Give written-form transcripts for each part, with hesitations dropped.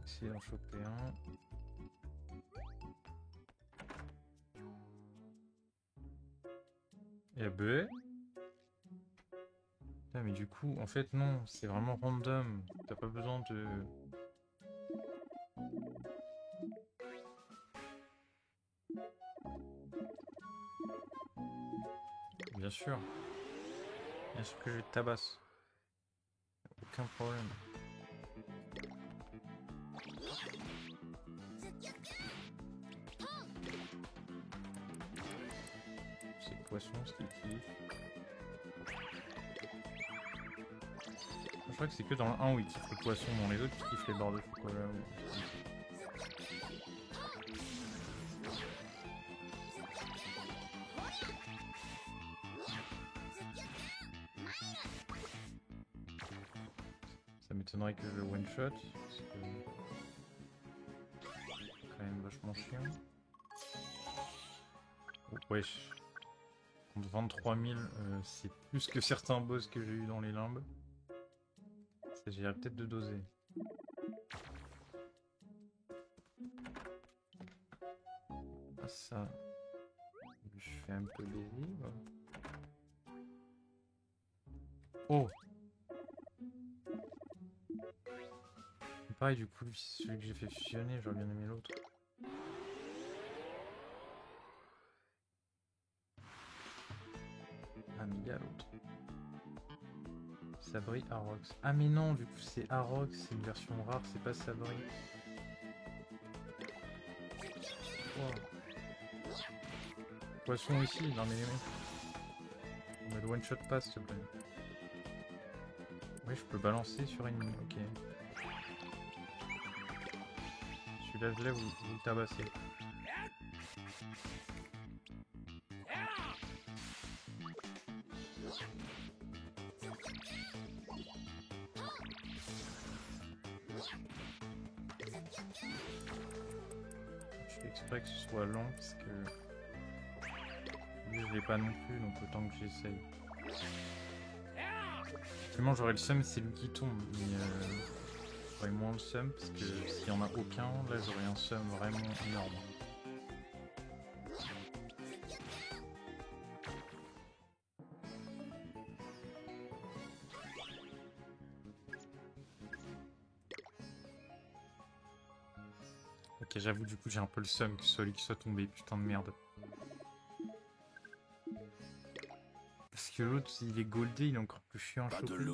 Essayer d'en choper un. Et ben. Putain, mais du coup, en fait, non, c'est vraiment random. T'as pas besoin de. Bien sûr. Bien sûr que je te tabasse. Aucun problème. C'est le poisson, ce qu'il kiffe. Je crois que c'est que dans le 1 où il kiffe le poisson, dans les autres il kiffe les barres de chocolat. Ça m'étonnerait que je one shot, parce que c'est quand même vachement chiant. Oh, wesh. Contre 23 000, c'est plus que certains boss que j'ai eu dans les limbes. Ça j'irais peut-être de doser. Ah ça. Je fais un peu baiser. Oh! Pareil, du coup, celui que j'ai fait fusionner, j'aurais bien aimé l'autre. Ah, mais il y a l'autre. Sabri Arox. Ah, mais non, du coup, c'est Arox, c'est une version rare, c'est pas Sabri. Wow. Poisson ici, non mais les mecs. On a le one shot pass, s'il te plaît. Oui, je peux balancer sur ennemi, ok. Celui-là, je l'ai, vous le tabassez. Je fais exprès que ce soit long parce que lui je l'ai pas non plus, donc autant que j'essaye. Effectivement j'aurais le seum, c'est lui qui tombe, mais j'aurais moins le seum parce que s'il y en a aucun, là j'aurais un seum vraiment énorme. Ok, j'avoue, du coup j'ai un peu le seum que ce soit lui qui soit tombé, putain de merde. Parce que l'autre, il est goldé, il est encore plus chiant à choper.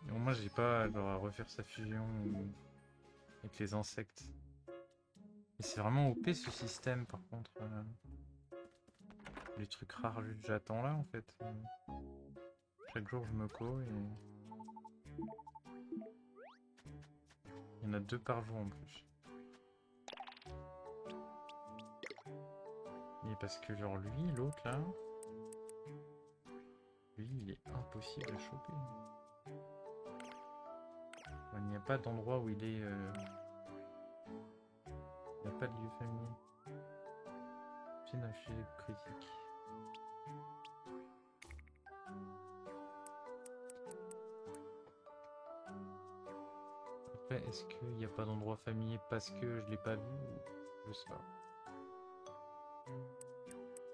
Bon, moi j'ai pas genre, à refaire sa fusion avec les insectes. Et c'est vraiment OP ce système par contre. Les trucs rares, juste j'attends là en fait. Chaque jour je me co et... Il y en a 2 par jour en plus. Mais parce que genre lui, l'autre là... Lui il est impossible à choper. Il n'y a pas d'endroit où il est... Il n'y a pas de lieu familier. C'est un sujet critique. Après, est-ce qu'il n'y a pas d'endroit familier parce que je l'ai pas vu ou... Je sais pas.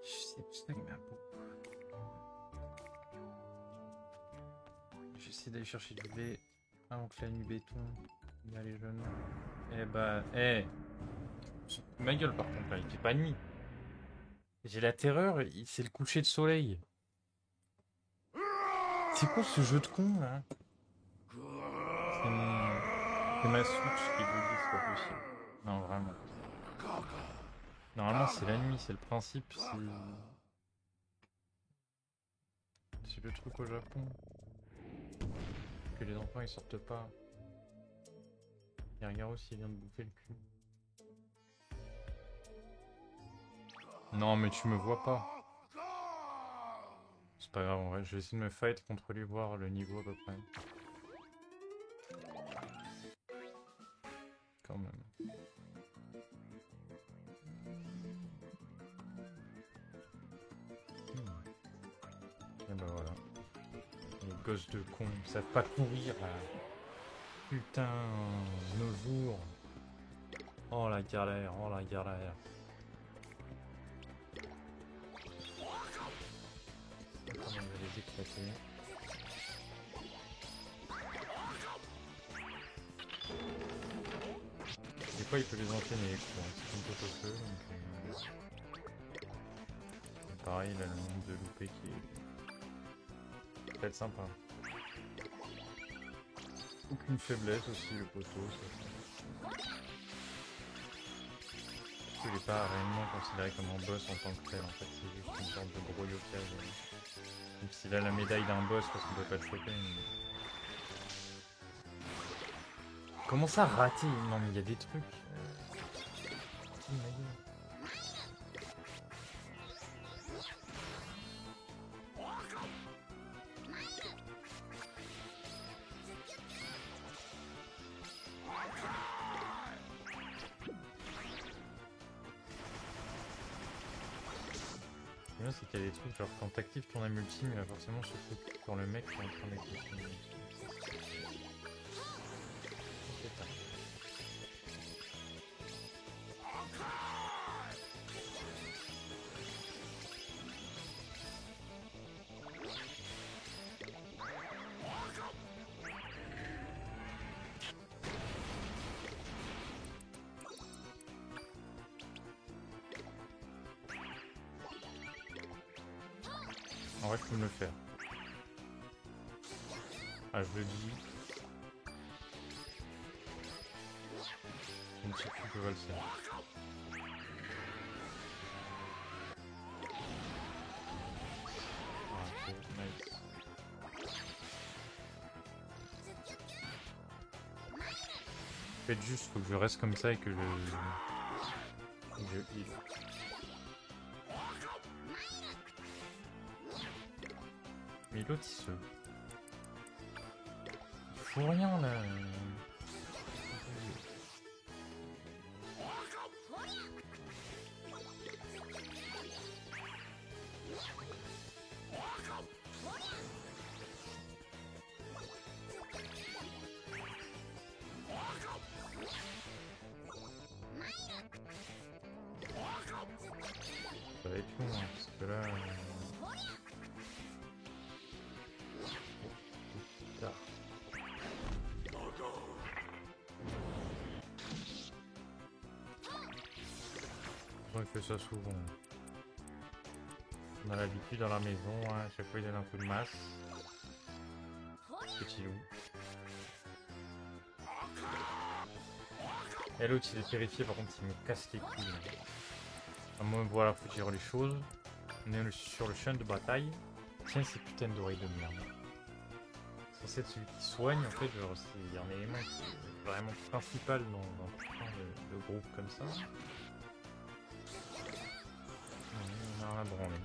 Je sais pas, mais j'essaie d'aller chercher du lait avant que la nuit béton. Il y a les jeunes. Eh bah, eh! Ma gueule par contre là, il fait pas nuit. J'ai la terreur, c'est le coucher de soleil. C'est quoi ce jeu de con là? C'est ma Switch qui vous dit, c'est pas possible. Non, vraiment. Normalement, c'est la nuit, c'est le principe. C'est le truc au Japon. Que les enfants ils sortent pas. Et regarde aussi, il vient de bouffer le cul. Non, mais tu me vois pas. C'est pas grave, en vrai, je vais essayer de me fight contre lui, voir le niveau à peu près. Quand même. Et bah voilà. Il est gosses de cons, ils savent pas courir là. Putain, nos jours. Oh la galère, oh la galère. Comment on va les éclater. Des fois il peut les enchaîner les coups, hein. C'est comme pot-au-feu donc... pareil, il a le nombre de loupés qui est peut-être sympa. Aucune faiblesse aussi le poteau. Il n'est pas réellement considéré comme un boss en tant que tel, en fait c'est juste une sorte de gros yokai. Même s'il a la médaille d'un boss parce qu'on peut pas le choper. Mais... comment ça rater? Non mais il y a des trucs. C'est qu'il y a des trucs genre quand t'actives ton âme ultime, il va forcément se focus sur le mec qui est en train d'activer son âme ultime. En vrai, je peux me le faire. Ah, je le dis. Une petite tu peux pas le faire. Ah, ok, nice. En fait, juste, faut que je reste comme ça et que je heal. Mais l'autre, il se... il fout rien, là. Ça va être long, hein, parce que là... On fait ça souvent. On a l'habitude dans la maison, hein, à chaque fois il donne un coup de masse. Petit loup. Et l'autre il est terrifié, par contre il me casse les couilles. À moi voilà, faut dire les choses. On est sur le champ de bataille. Tiens ces putains d'oreilles de merde. C'est censé être celui qui soigne en fait, genre c'est un élément qui est vraiment principal dans plein de groupes comme ça. On a un branlé.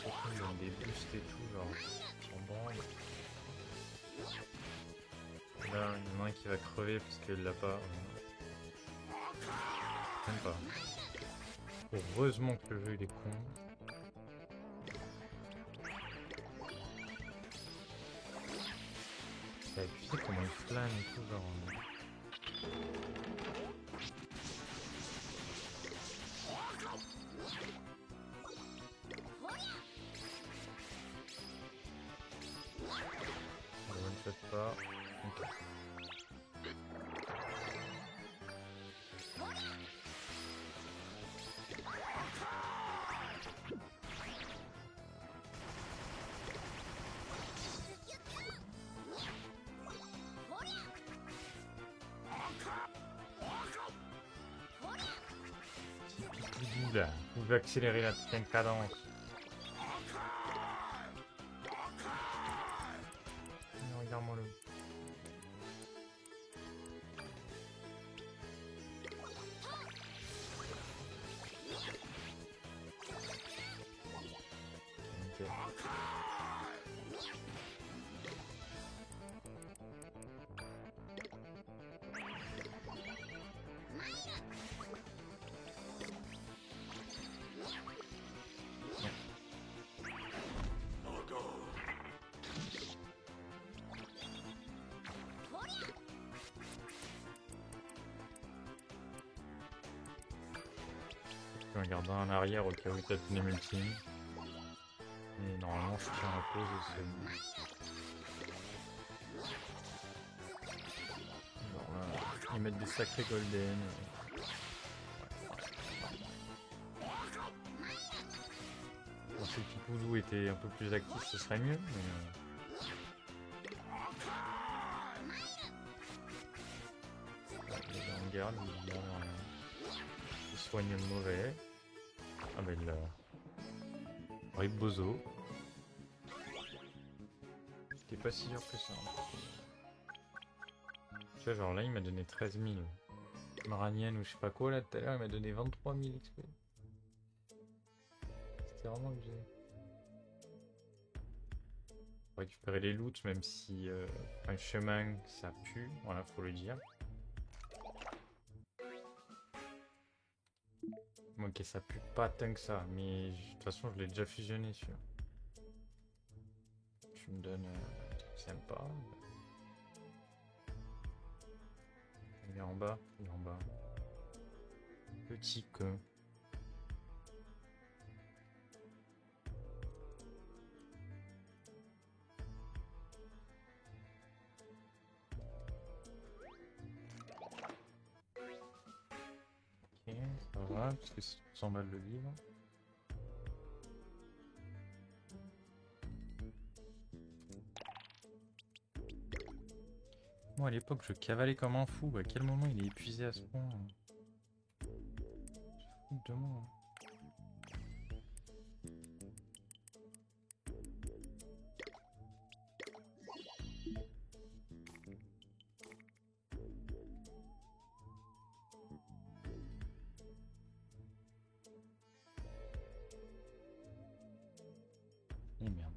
Surtout ils ont des boosts et tout, genre on branle. Là, il y en a un qui va crever parce qu'il l'a pas. Même pas. Heureusement que le jeu il est con. Et tu sais comment il flâne et tout, genre. Ne le faites pas. Okay. Là, vous pouvez accélérer la putain de cadence. Non, regarde-moi le. Okay. en gardant un arrière au cas où il tape une multi. Et normalement je tiens en pause et c'est bon. Alors là, ils mettent des sacrés golden. Bon, si Pipoudou était un peu plus actif, ce serait mieux, mais... il est en garde, il soigne le mauvais. Ah bah il l'a... Ribozo. C'était pas si dur que ça. Tu vois, genre là il m'a donné 13 000. Maranienne ou je sais pas quoi, là tout à l'heure il m'a donné 23 000 XP. C'était vraiment abusé. Récupérer les loots, même si un chemin ça pue, voilà, faut le dire. Ok, ça pue pas tant que ça, mais de toute façon je l'ai déjà fusionné sur. Tu me donnes un truc sympa. Il est en bas, il est en bas. Petit que. Ok, ça va, parce que c'est 100 balles le livre. Moi à l'époque je cavalais comme un fou, à quel moment il est épuisé à ce point? Je fous de moi. Eh merde.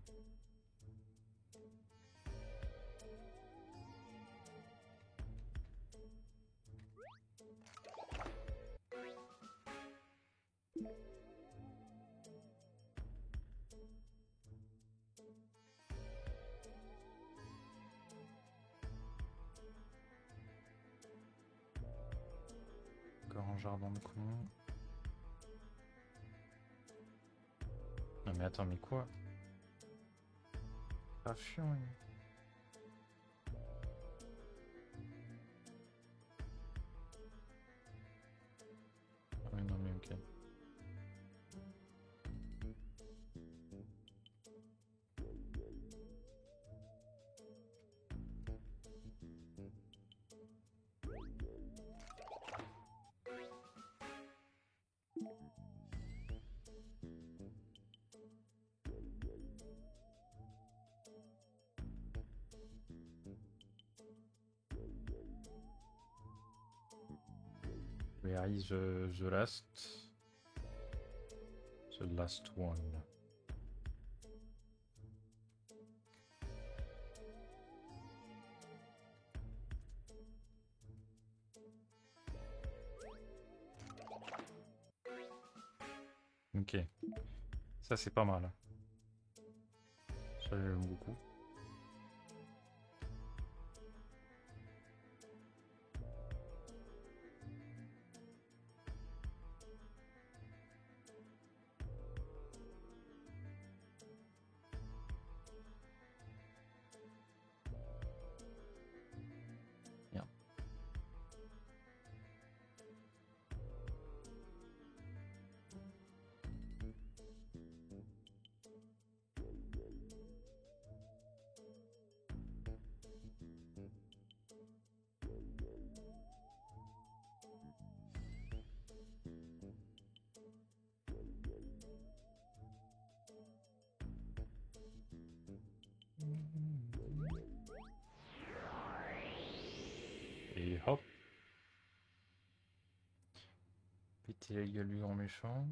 Encore un jardin de con. Non mais attends, mais quoi? Pas chiant. Ah mais non mais ok. Where is the last one? Ok, ça c'est pas mal. Ça j'aime beaucoup. Bien. Et hop. Péter la gueule du grand méchant.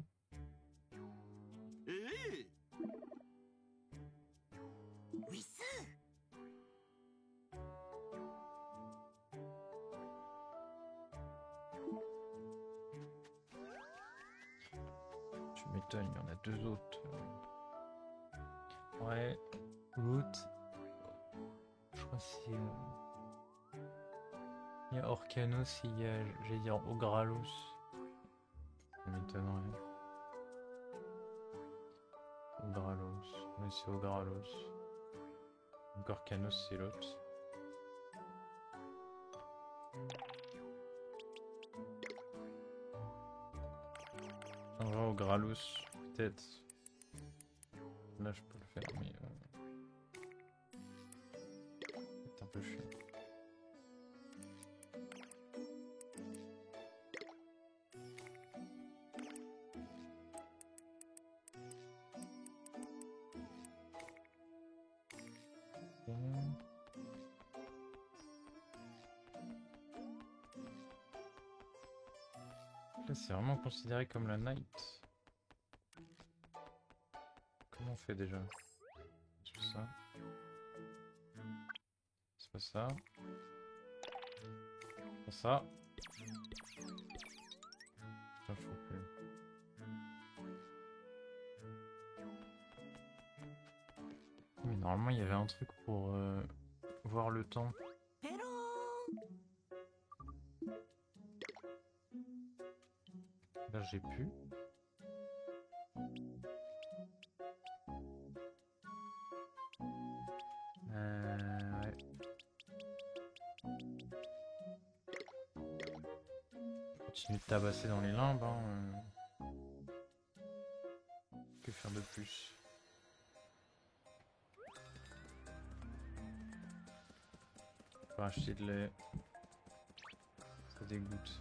Tu m'étonnes, il y en a deux autres. Ouais, l'autre. Je crois que c'est... Il y a Orcanos et il y a, j'allais dire, Ogralos. Ça m'étonnerait. Mais c'est au Gralos. Gorkanos, c'est l'autre. On va au Gralos, peut-être. Là, je peux le faire, mais... c'est un peu chiant. Là, c'est vraiment considéré comme la night. Comment on fait déjà? C'est ça. C'est pas ça. Pas ça. Putain, faut plus. Mais normalement, il y avait un truc pour voir le temps. Là, j'ai pu. Ouais. Continue de tabasser dans les limbes. Hein. Que faire de plus? Faut acheter de lait. Ça dégoûte.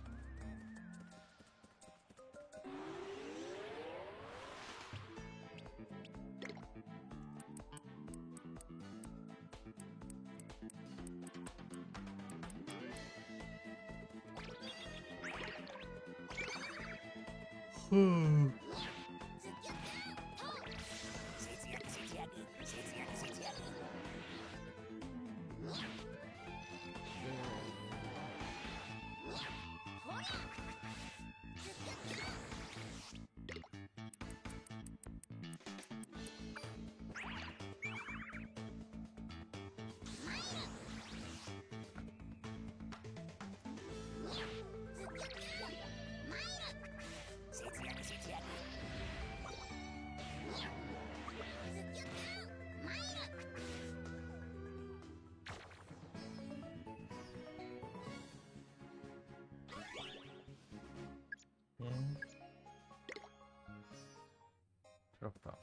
Toujours pas.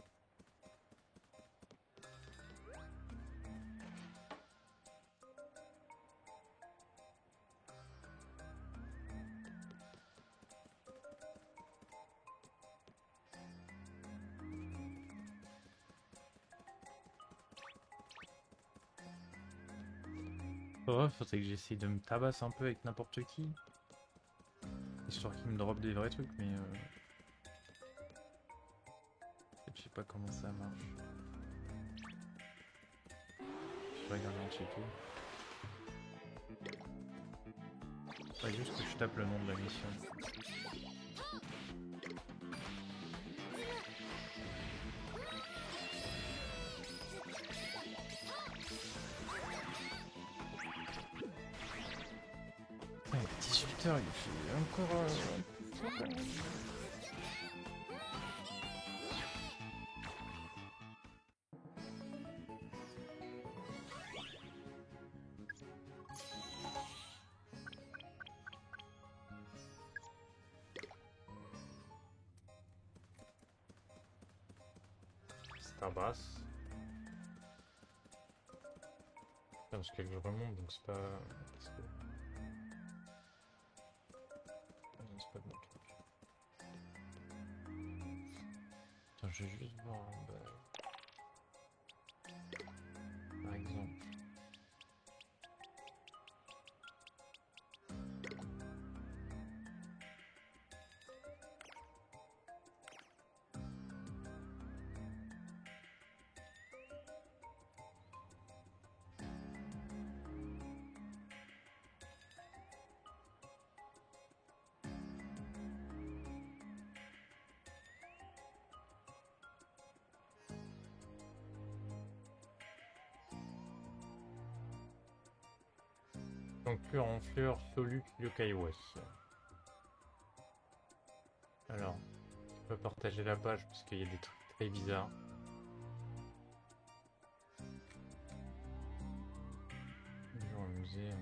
Ouais, faudrait que j'essaye de me tabasser un peu avec n'importe qui. Histoire qu'il me drop des vrais trucs, mais je sais pas comment ça marche. Je regarde un petit tout. Faudrait juste que je tape le nom de la mission. Ouais, 18h, il fait encore... Tabasse. Parce qu'elle remonte, donc c'est pas... Non, c'est pas de mon truc. Attends, je vais juste voir en bas. Par exemple. Conclure en fleur Soluk Yokai-Wes. Alors, on peut partager la page parce qu'il y a des trucs très bizarres. musée.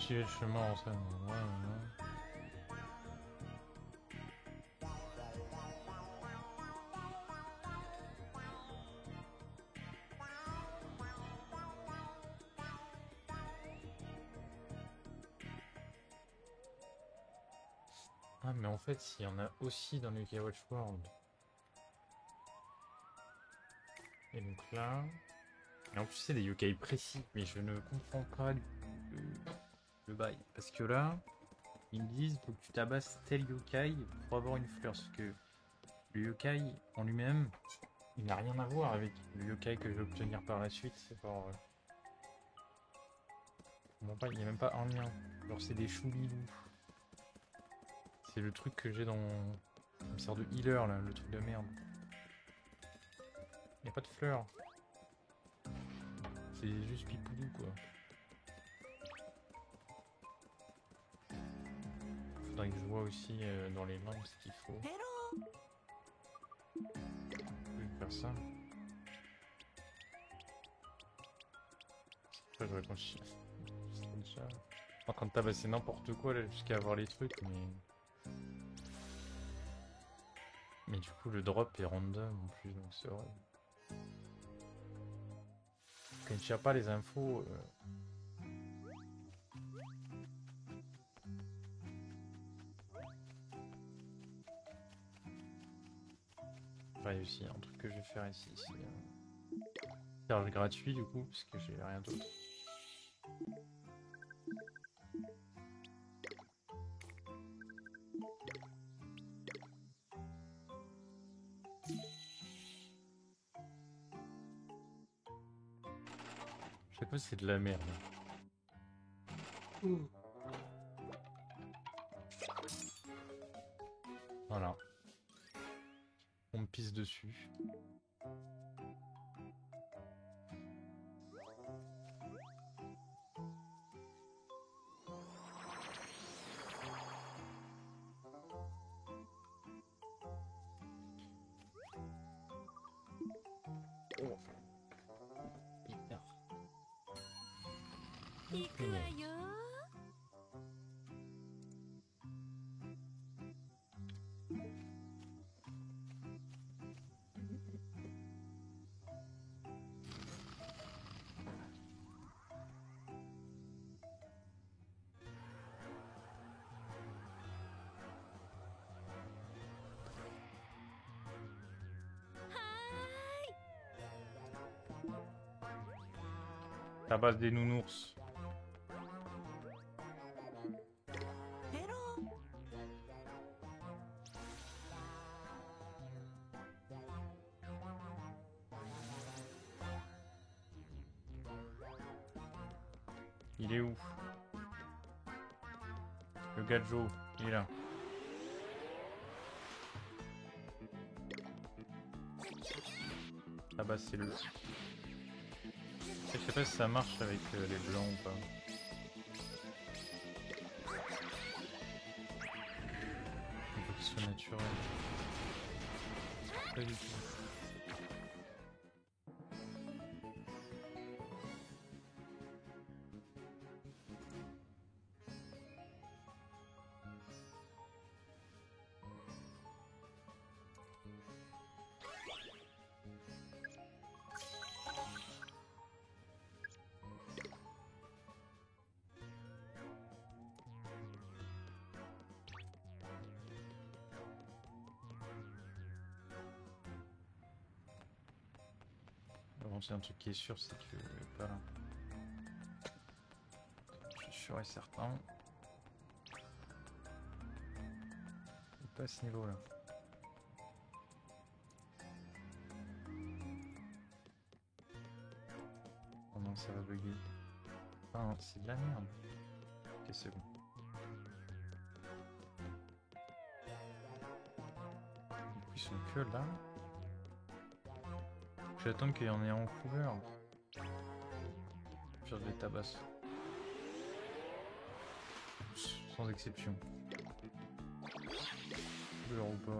J'ai le chemin en ça. Ouais. Ah mais en fait il y en a aussi dans le UK Watch World. Et donc là... Et en plus c'est des yokai précis, mais je ne comprends pas le bail. Parce que là, ils me disent faut que tu tabasses tel yokai pour avoir une fleur. Sauf que le yokai en lui-même, il n'a rien à voir avec le yokai que je vais obtenir par la suite. C'est genre... il n'y a même pas un lien. Genre c'est des choulilous. C'est le truc que j'ai dans... Il me sert de healer là, le truc de merde. Il n'y a pas de fleurs. C'est juste pipoudou quoi. Faudrait que je vois aussi dans les lampes ce qu'il faut. Je vais faire ça. Après, je vais être en train de tabasser n'importe quoi là jusqu'à avoir les trucs, mais... Mais du coup le drop est random en plus, donc c'est vrai. Quand il ne cherche pas les infos... Ouais, aussi, un truc que je vais faire ici, c'est... Charge gratuit du coup, parce que j'ai rien d'autre. Chaque fois c'est de la merde. Voilà. On me pisse dessus. Oh. La base des nounours. Il est où? Le Gadjo, il est là. Ah bah c'est le... Je sais pas si ça marche avec les blancs ou pas. Il faut qu'il soit naturel. Pas du tout. Bon, c'est un truc qui est sûr, c'est que... Pas là. Je suis sûr et certain. Pas à ce niveau là. Oh non, ça va bugger. Enfin, c'est de la merde. Ok, c'est bon. Du coup, ils sont que là. J'attends qu'il y en ait en couleur. Je les tabasse. Sans exception. Couleur ou pas.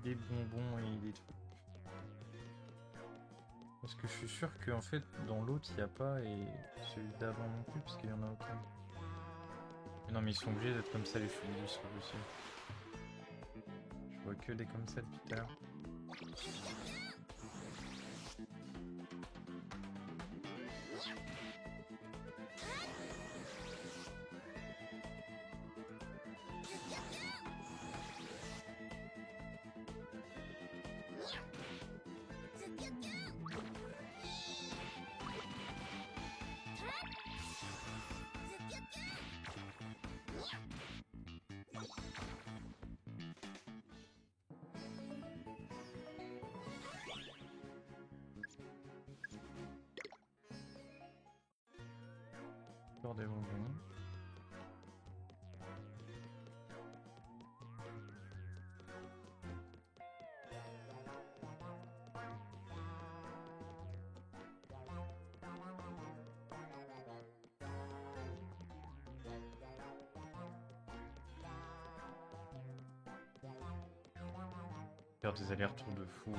Des bonbons et des trucs. Parce que je suis sûr qu'en fait dans l'autre il n'y a pas et celui d'avant non plus parce qu'il y en a aucun. Mais non mais ils sont obligés d'être comme ça les cheveux sur le dessus. Je vois que des comme ça depuis tout à l'heure. Encore des bonbons. Faire des allers-retours de fou là.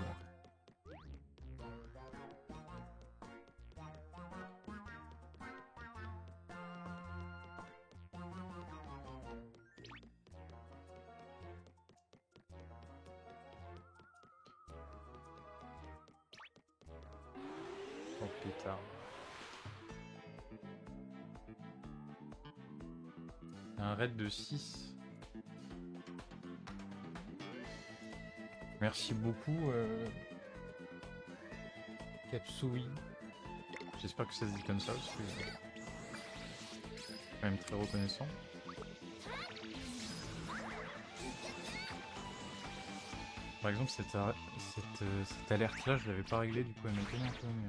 Oh pétard. Un raid de 6. Merci beaucoup Kapsui. J'espère que ça se dit comme ça parce que je suis quand même très reconnaissant. Par exemple cette alerte là je l'avais pas réglé du coup elle m'étonne un peu mais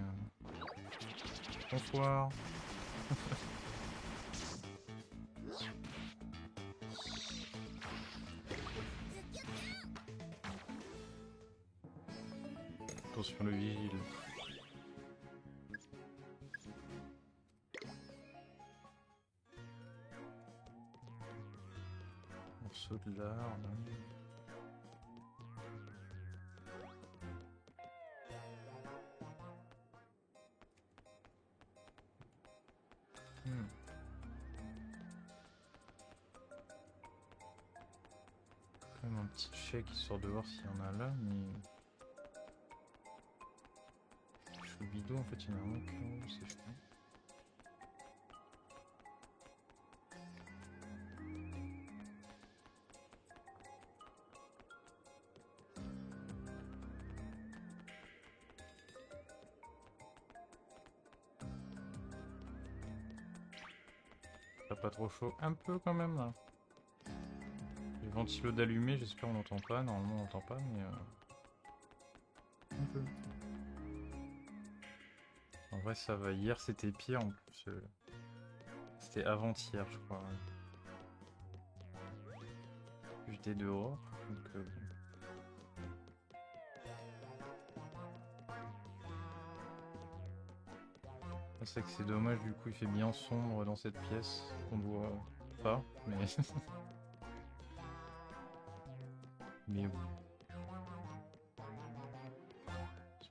bonsoir. Attention le vigile. Morceau de l'art. Quand même un petit check histoire de voir s'il y en a là, mais Choubido en fait il y en a un que c'est chiant. Pas trop chaud, un peu quand même là. Le ventilo d'allumé, j'espère on n'entend pas, normalement on n'entend pas mais un peu. En vrai ça va, hier c'était pire en plus. C'était avant-hier je crois. J'étais dehors, donc bon. C'est que c'est dommage, du coup il fait bien sombre dans cette pièce, qu'on voit pas, mais... mais oui.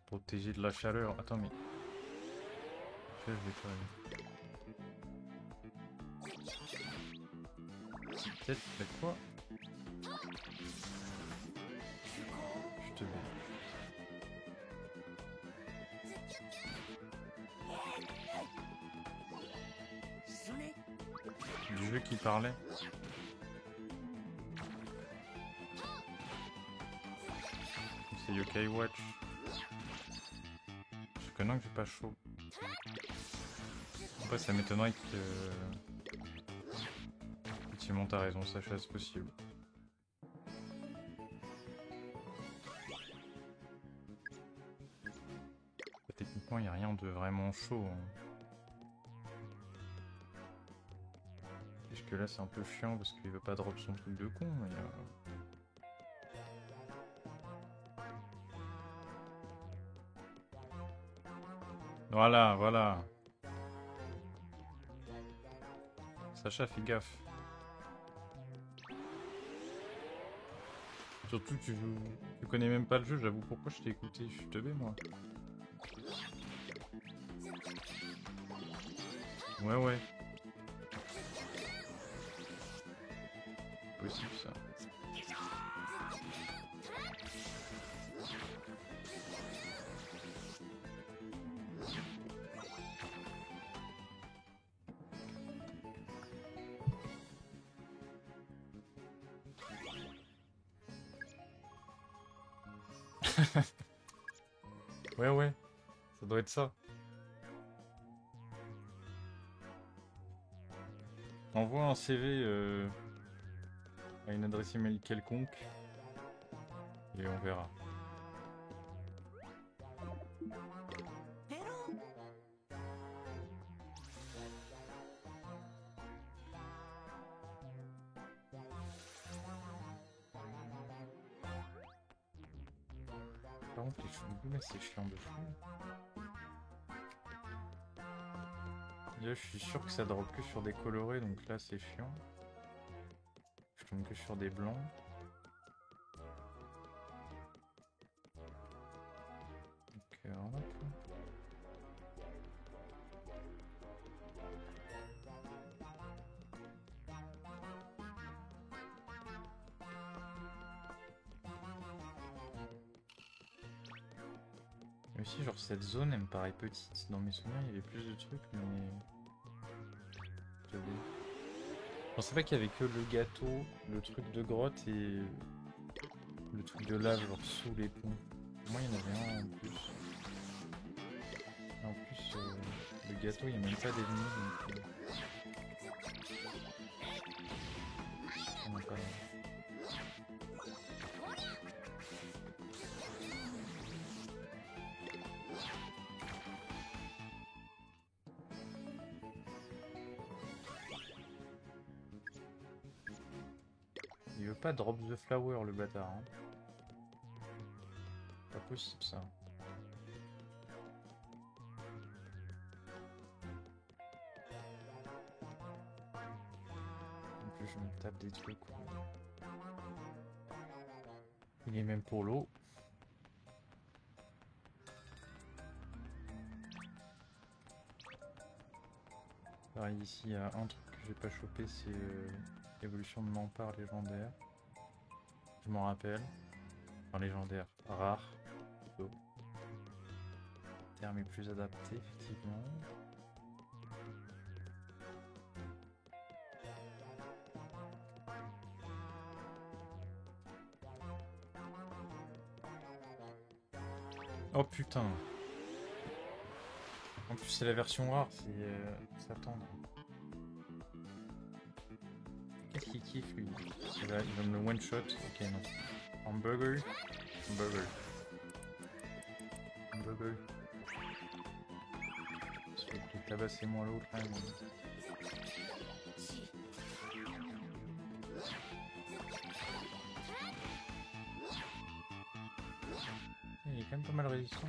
protéger de la chaleur. Attends, mais... Je vais pas... Peut-être, mais quoi? Je te vais. Du jeu qui parlait. C'est Yokai Watch. Je connais que j'ai pas chaud. Après, ça m'étonnerait que... Effectivement, t'as raison, Sacha, c'est possible. Techniquement, il n'y a rien de vraiment chaud. Hein. Puisque là, c'est un peu chiant parce qu'il veut pas drop son truc de con. Mais Voilà, voilà. Sacha, fais gaffe. Surtout que tu connais même pas le jeu, j'avoue pourquoi je t'ai écouté, je suis teubé moi. Ouais ouais. Possible ça. Ouais ouais, ça doit être ça. Envoie un CV à une adresse email quelconque et on verra. Par contre, les cheveux, mais c'est chiant de fou. Là, je suis sûr que ça drop que sur des colorés, donc là, c'est chiant. Je tombe que sur des blancs. Donc, voilà. Mais aussi, genre, cette zone, elle me paraît petite. Dans mes souvenirs, il y avait plus de trucs, mais... Je pensais pas qu'il y avait que le gâteau, le truc de grotte et... le truc de lave, genre, sous les ponts. Pour moi, il y en avait un en plus. En plus, le gâteau, il n'y a même pas d'ennemis, donc... on n'a pas... Il veut pas drop the flower, le bâtard. Hein. Pas possible, ça. En plus, je me tape des trucs. Il est même pour l'eau. Pareil, ici, il y a un truc que j'ai pas chopé, c'est l'évolution de Mampar légendaire. Je m'en rappelle. Enfin, légendaire. Rare. Plutôt. Le terme est plus adapté, effectivement. Oh putain. En plus c'est la version rare, c'est s'attendre. Qu'est-ce qu'il kiffe lui? Il va me le one shot. Ok non. Hamburger. Hamburger. Hamburger. Je vais peut-être tabasser moi l'autre là. Mais... il est quand même pas mal résistant.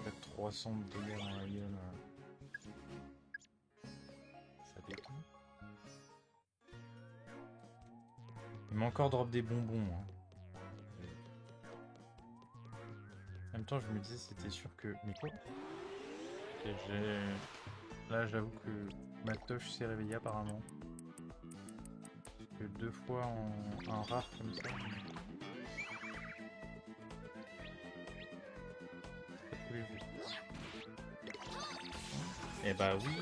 Peut-être 300 de dégâts dans la gueule. Ça détend. Il m'a encore drop des bonbons. Hein. même temps, je me disais, c'était sûr que... Mais quoi? Et là, j'avoue que Matoche s'est réveillé apparemment. Parce que 2 fois en rare comme ça. Pas tous les jours. Eh bah oui.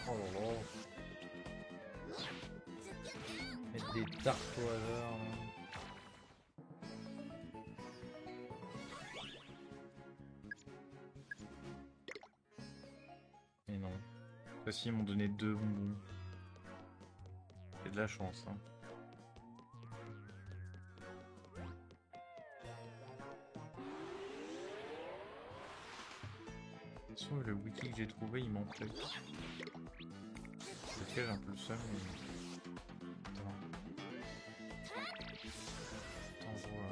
Oh là là. Mettre des tartes au hasard. Hein. Mais non. Ceux-ci ils m'ont donné 2 bonbons. C'est de la chance. Hein. Sauf le wiki que j'ai trouvé, il manquait. C'est lequel j'ai un peu le seum, mais... Attends. Attends, voir.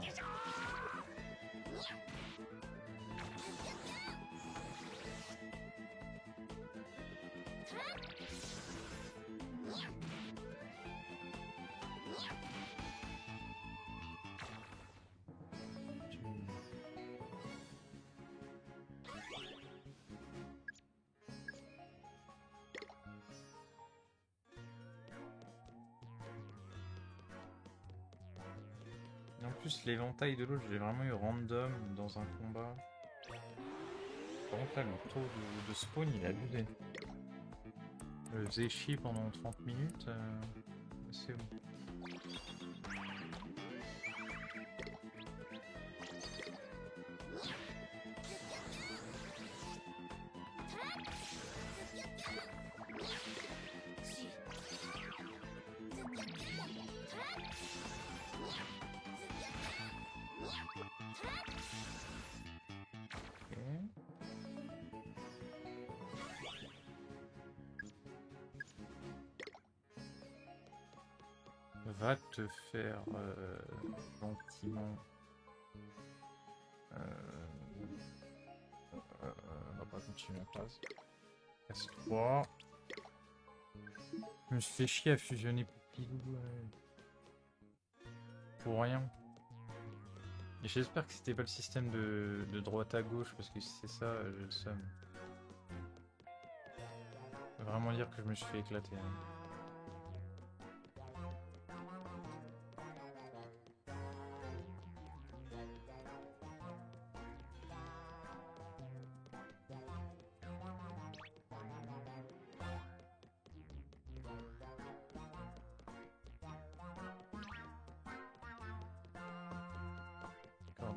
Et en plus, l'éventail de l'autre, je l'ai vraiment eu random dans un combat. Par contre, là, le taux de spawn, il a abusé. Je faisais chier pendant 30 minutes, c'est bon. Va te faire gentiment. On va pas continuer en place. S3. Je me suis fait chier à fusionner Poupilou. Pour rien. Et j'espère que c'était pas le système de droite à gauche, parce que si c'est ça, j'ai le seum. Ça veut vraiment dire que je me suis fait éclater. Hein.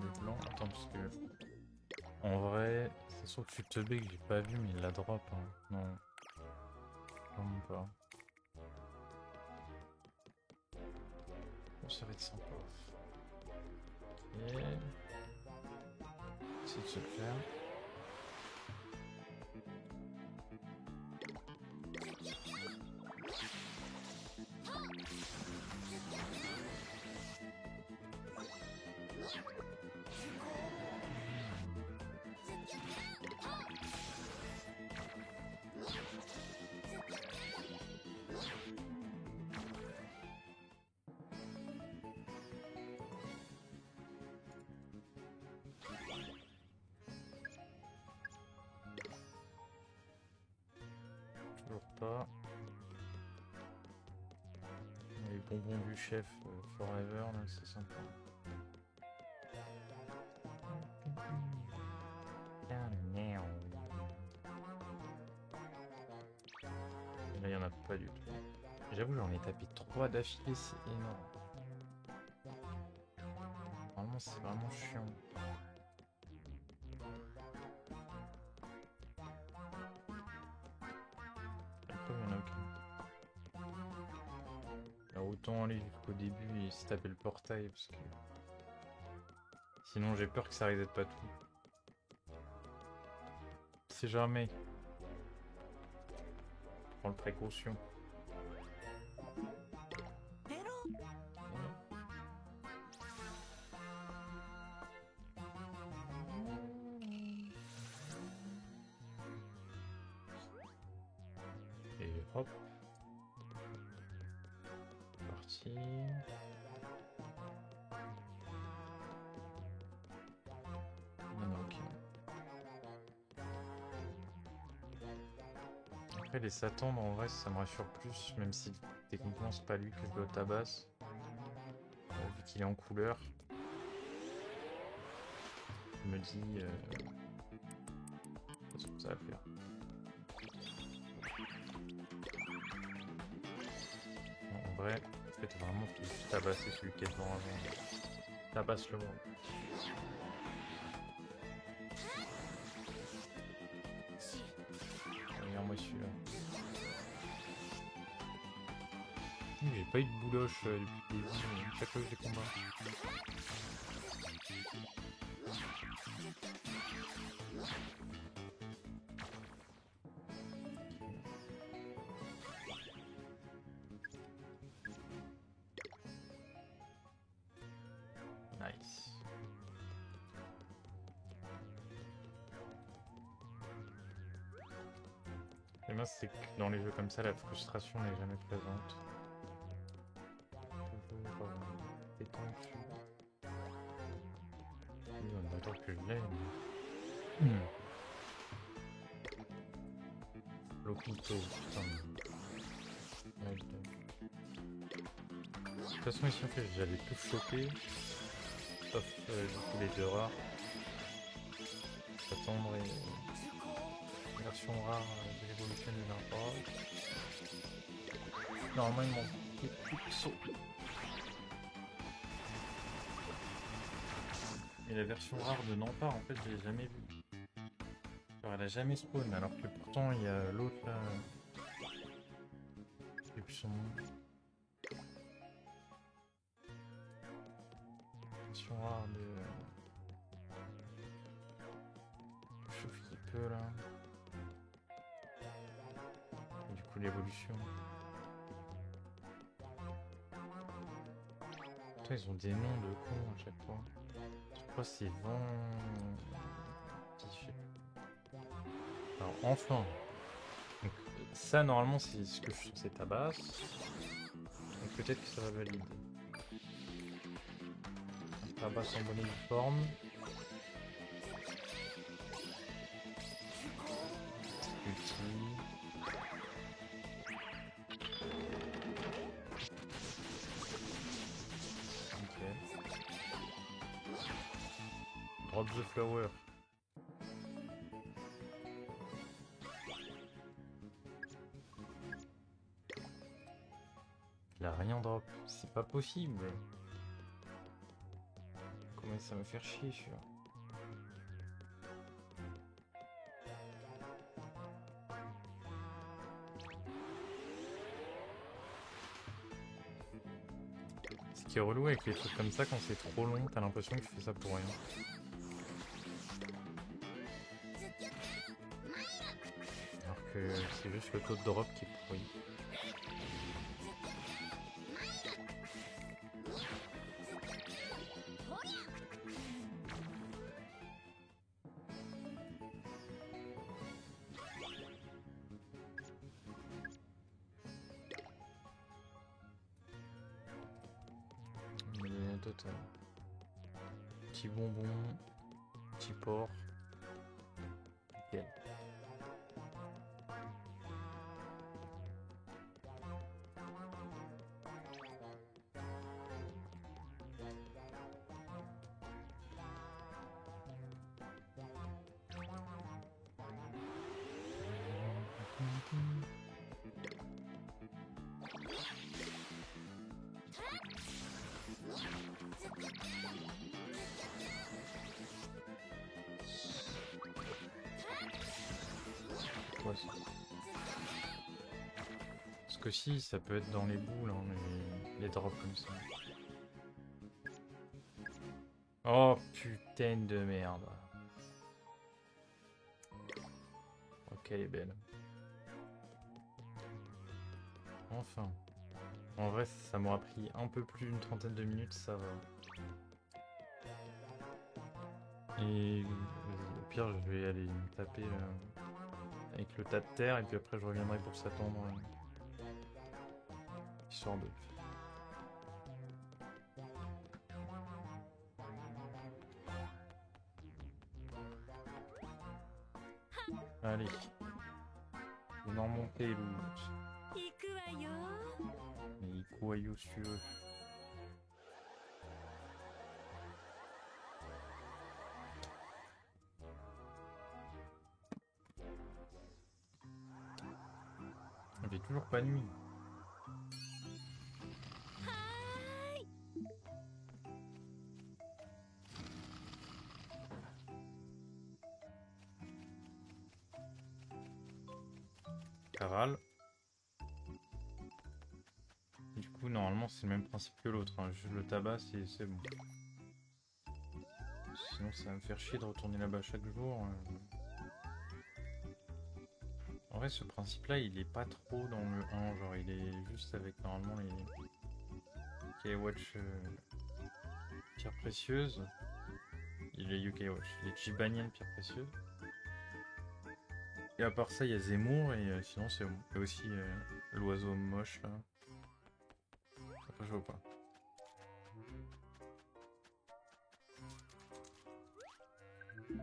Des blancs. Attends, parce que en vrai, c'est sûr que je suis teubé que j'ai pas vu, mais il la drop. Hein. Non, vraiment pas. Oh, ça va être sympa. Ok. Essayer de se le faire. Toujours pas. Les bonbons du chef Forever, là, c'est sympa. Là, il n'y en a pas du tout. J'avoue, j'en ai tapé 3 d'affilée, c'est énorme. Normalement, c'est vraiment chiant. Après, il y en a aucun. Alors, autant aller jusqu'au début et se taper le portail, parce que... Sinon, j'ai peur que ça reset pas tout. C'est jamais. Prends le précaution. Et hop. Parti. Après, les Satan, en vrai, ça me rassure plus, même si techniquement, c'est pas lui que je dois tabasse. Vu qu'il est en couleur. Je me dis... ce que ça va faire. Bon, en vrai, peut-être vraiment tout tabasser celui qui est devant avant. Tabasse le monde. Regarde-moi celui-là. J'ai pas eu de bouloche depuis le début, chaque fois que je les combats. Nice. Et moi, c'est que dans les jeux comme ça, la frustration n'est jamais présente. Toujours pétanque. On attend que je l'aime. Loquito, putain. Ouais, de toute façon, ici, en fait, j'allais tout choper. Sauf du coup, les deux rares. Attendre et version rare de l'évolution de l'Import. Normalement, il manque plus de sauts. Et la version rare de Nampart, en fait, je l'ai jamais vue. Alors, elle a jamais spawn, alors que pourtant, il y a l'autre là. Je sais plus son nom. Version rare de. Chauffe un petit peu là. Et du coup, l'évolution. Putain, ils ont des noms de cons à chaque fois. Je crois que c'est Vent. Alors, enfin. Donc, ça, normalement, c'est ce que je suis censé tabasse. Donc, peut-être que ça va valider. Tabasse en bonne et due forme. Ulti. Ok. Drop the flower. Il a rien drop, c'est pas possible. Comment ça me faire chier celui-là. Ce qui est relou avec les trucs comme ça, quand c'est trop long, t'as l'impression que tu fais ça pour rien. Alors que c'est juste le taux de drop qui est pourri. Total. Petit bonbon, petit porc. Nickel. Ouais, parce que si, ça peut être dans les boules, hein, les drops comme ça. Oh putain de merde. Ok, elle est belle. Enfin. En vrai, ça m'aura pris un peu plus d'une trentaine de minutes, ça va. Et au pire, je vais aller me taper avec le tas de terre, et puis après je reviendrai pour s'attendre. Histoire de... Allez. Non monter l'autre. 行くわよ。 Mais Ikuayo sur. Il fait toujours pas nuit. はーい。 Caral. Du coup, normalement, c'est le même principe que l'autre. Hein. Je le tabasse et c'est bon. Sinon, ça va me faire chier de retourner là-bas chaque jour. En vrai, ce principe-là, il est pas trop dans le 1. Genre, il est juste avec normalement les Watch pierres précieuses. Il est UK Watch. Les Chibanian pierres précieuses. Et à part ça, il y a Zemmour et sinon, c'est bon. Il y a aussi l'oiseau moche là. Après, je vois pas.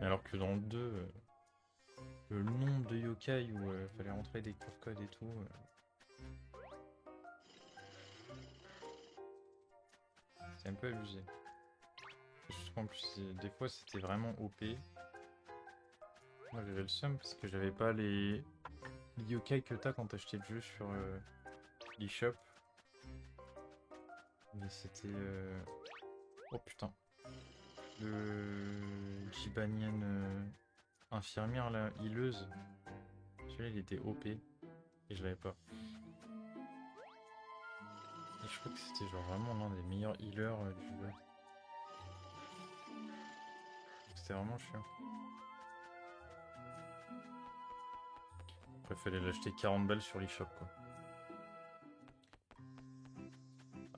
Alors que dans le 2, le nombre de yokai où fallait rentrer des QR codes et tout. C'est un peu abusé. Surtout qu'en plus, des fois c'était vraiment OP. Moi j'avais le seum parce que j'avais pas les yokai que t'as quand t'achetais le jeu sur l'eShop. Mais c'était. Oh putain. Le Jibanian infirmière là, healeuse. Celui-là il était OP et je l'avais pas. Et je crois que c'était genre vraiment l'un des meilleurs healers du jeu. C'était vraiment chiant. Après fallait l'acheter 40 balles sur l'eShop quoi.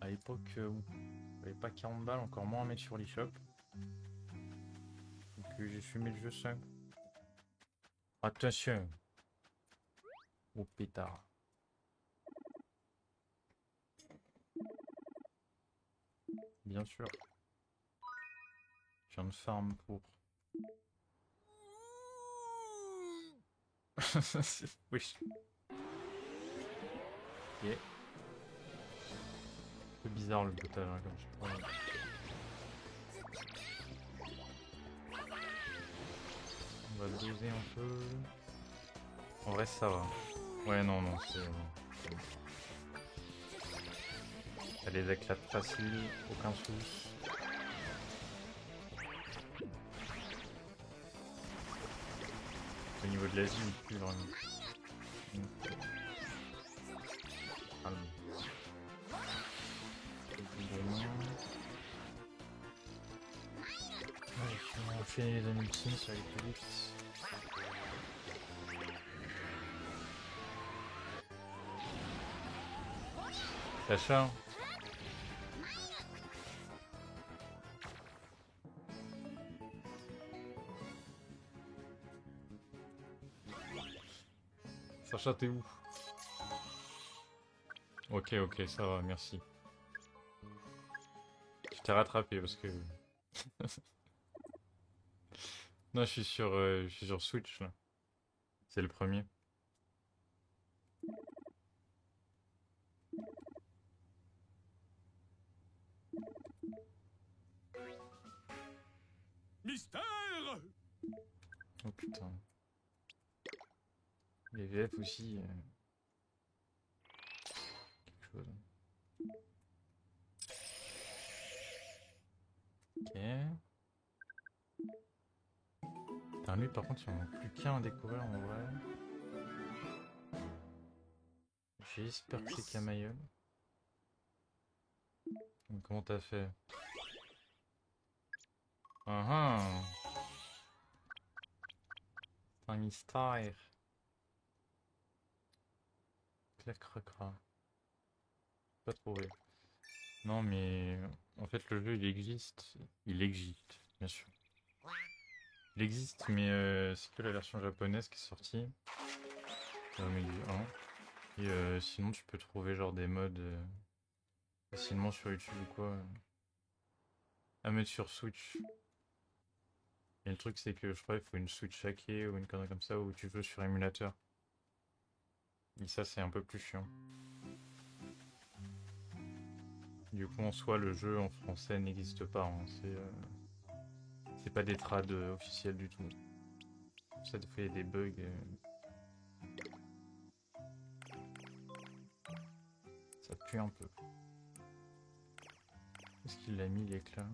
À l'époque où il fallait pas 40 balles, encore moins à mettre sur l'eShop. Donc j'ai fumé le jeu seul. Attention au pétard. Bien sûr. Je viens de farm pour. Oui. Ok. Un peu bizarre le brutal hein, comme je prends. On va le doser un peu. En vrai ça va. Ouais non non c'est. Elle les éclate facile, aucun souci. Au niveau de l'Asie, il plus vraiment. Calme. Ouais, on va enchaîner les années sur les plus vite. Sacha. Sacha, t'es où? Ok, ok, ça va, merci. Je t'ai rattrapé parce que... Non, je suis sur Switch, là. C'est le premier. Mystère! Oh putain. Les VF aussi... quelque chose. Ok. Putain, lui, par contre, il n'y en a plus qu'un à découvrir, en vrai. J'espère que c'est Camailleul. Comment t'as fait? Ah ah! C'est un mystère. Claire cracra. Pas trouvé. Non, mais en fait, le jeu il existe. Il existe, bien sûr. Il existe, mais c'est que la version japonaise qui est sortie. Mais du 1. Et sinon, tu peux trouver genre des mods facilement sur YouTube ou quoi. À mettre sur Switch. Et le truc, c'est que je crois qu'il faut une Switch hackée ou une connerie comme ça où tu joues sur émulateur. Et ça, c'est un peu plus chiant. Du coup, en soi, le jeu en français n'existe pas. Hein. C'est pas des trades officiels du tout. Ça, des fois, il y a des bugs. Ça pue un peu. Est-ce qu'il l'a mis l'éclat?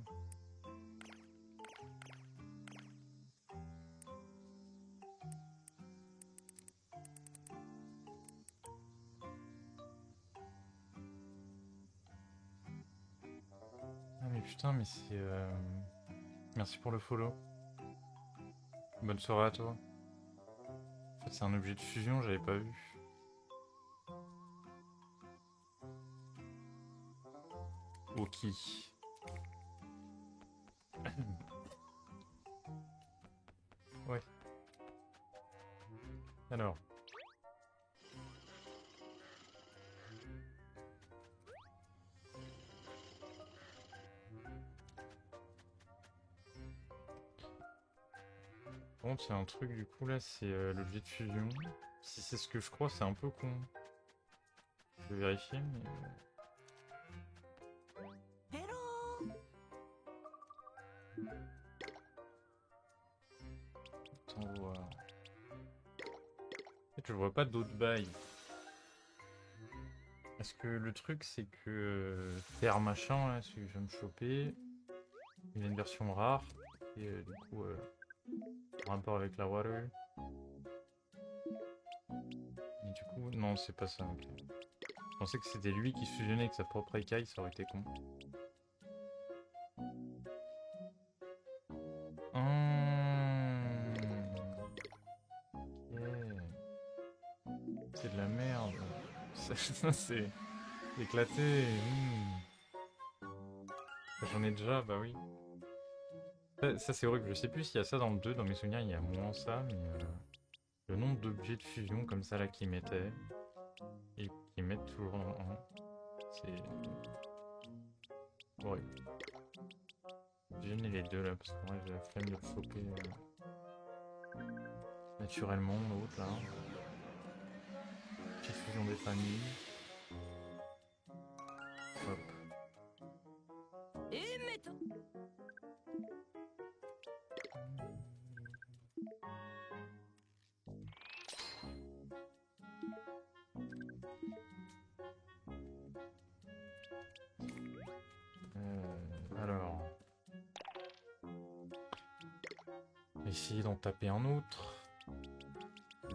Ah mais putain, mais c'est... Merci pour le follow. Bonne soirée à toi. En fait, c'est un objet de fusion, j'avais pas vu. Ok. Ouais. Alors. Par contre, il y a un truc du coup là, c'est l'objet de fusion. Si c'est ce que je crois, c'est un peu con. Je vais vérifier, mais. Attends voir. En fait, je vois pas d'autres bails. Parce que le truc, c'est que Terre machin, là, celui que je viens de choper, il a une version rare. Et du coup, en rapport avec la Water. Et du coup, non, c'est pas ça. Okay. Je pensais que c'était lui qui se fusionnait avec sa propre écaille, ça aurait été con. Yeah. C'est de la merde. C'est éclaté. J'en ai déjà, bah oui. Ça c'est horrible, je sais plus s'il y a ça dans le 2, dans mes souvenirs il y a moins ça, mais le nombre d'objets de fusion comme ça là qu'ils mettaient, et qu'ils mettent toujours dans le 1, c'est horrible. J'ai gêné les deux là, parce que moi j'ai la flemme de le choper naturellement, l'autre là. Petite fusion des familles. Hop. Alors. Essayer d'en taper un autre.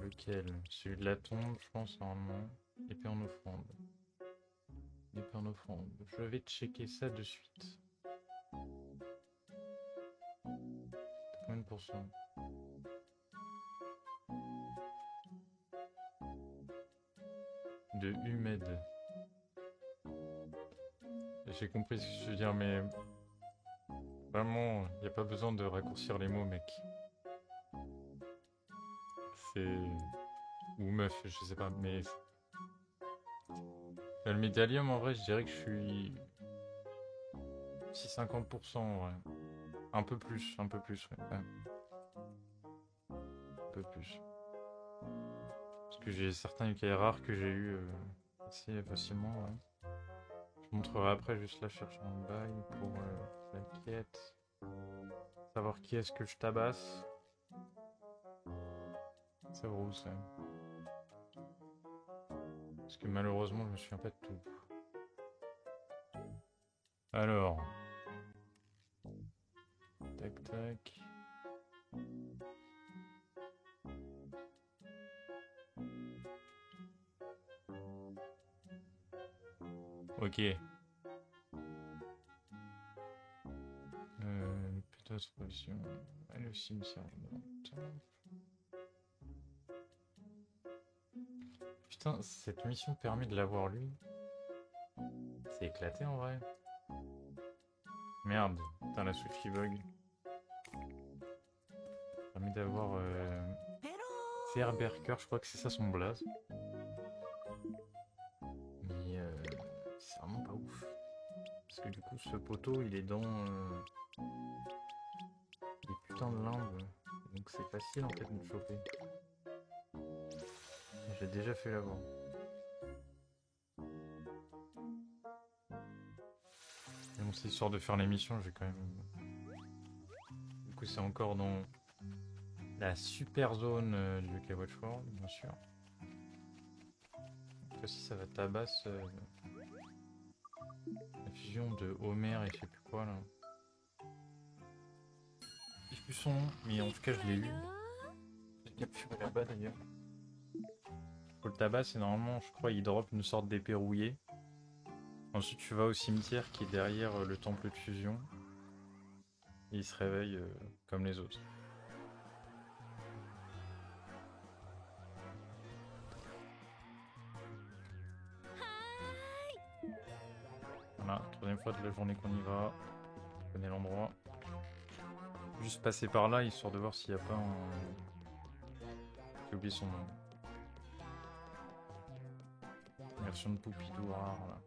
Lequel? Celui de la tombe, je pense, normalement. Épée en offrande. Épée en offrande. Je vais checker ça de suite. Combien de pourcents? De Humed. J'ai compris ce que je veux dire, mais vraiment, il n'y a pas besoin de raccourcir les mots, mec. C'est... Ou meuf, je sais pas, mais... Le médallium, en vrai, je dirais que je suis... 50%, ouais. Un peu plus, ouais. Un peu plus. Parce que j'ai certains UKI rares que j'ai eu assez facilement, ouais. Je montrerai après, juste là, chercher un bail pour la quête. Savoir qui est-ce que je tabasse. Savoir où c'est. Parce que malheureusement, je me souviens pas de tout. Alors. Tac, tac. Ok. Peut-être solution. Aller au cimetière. Putain, cette mission permet de l'avoir lui. C'est éclaté en vrai. Merde, putain la Switch qui bug. Permet d'avoir Fairberker, je crois que c'est ça son blaze. Mais c'est vraiment pas ouf. Parce que du coup ce poteau il est dans des putains de limbes. Donc c'est facile en fait de me choper. J'ai déjà fait l'avoir. Bon, c'est histoire de faire l'émission, je vais quand même... Du coup, c'est encore dans la super zone du UK Watch World, bien sûr. Donc, si ça va tabasse la fusion de Homer et je sais plus quoi là. Je sais plus son nom, mais en tout cas, je l'ai eu. J'ai capturé là-bas d'ailleurs. Pour le tabac, c'est normalement, je crois, il drop une sorte d'épée rouillée. Ensuite, tu vas au cimetière qui est derrière le temple de fusion. Et il se réveille comme les autres. Voilà, troisième fois de la journée qu'on y va. Je connais l'endroit. Juste passer par là, histoire de voir s'il n'y a pas un... J'ai oublié son nom. Une version de Poupidou rare, là.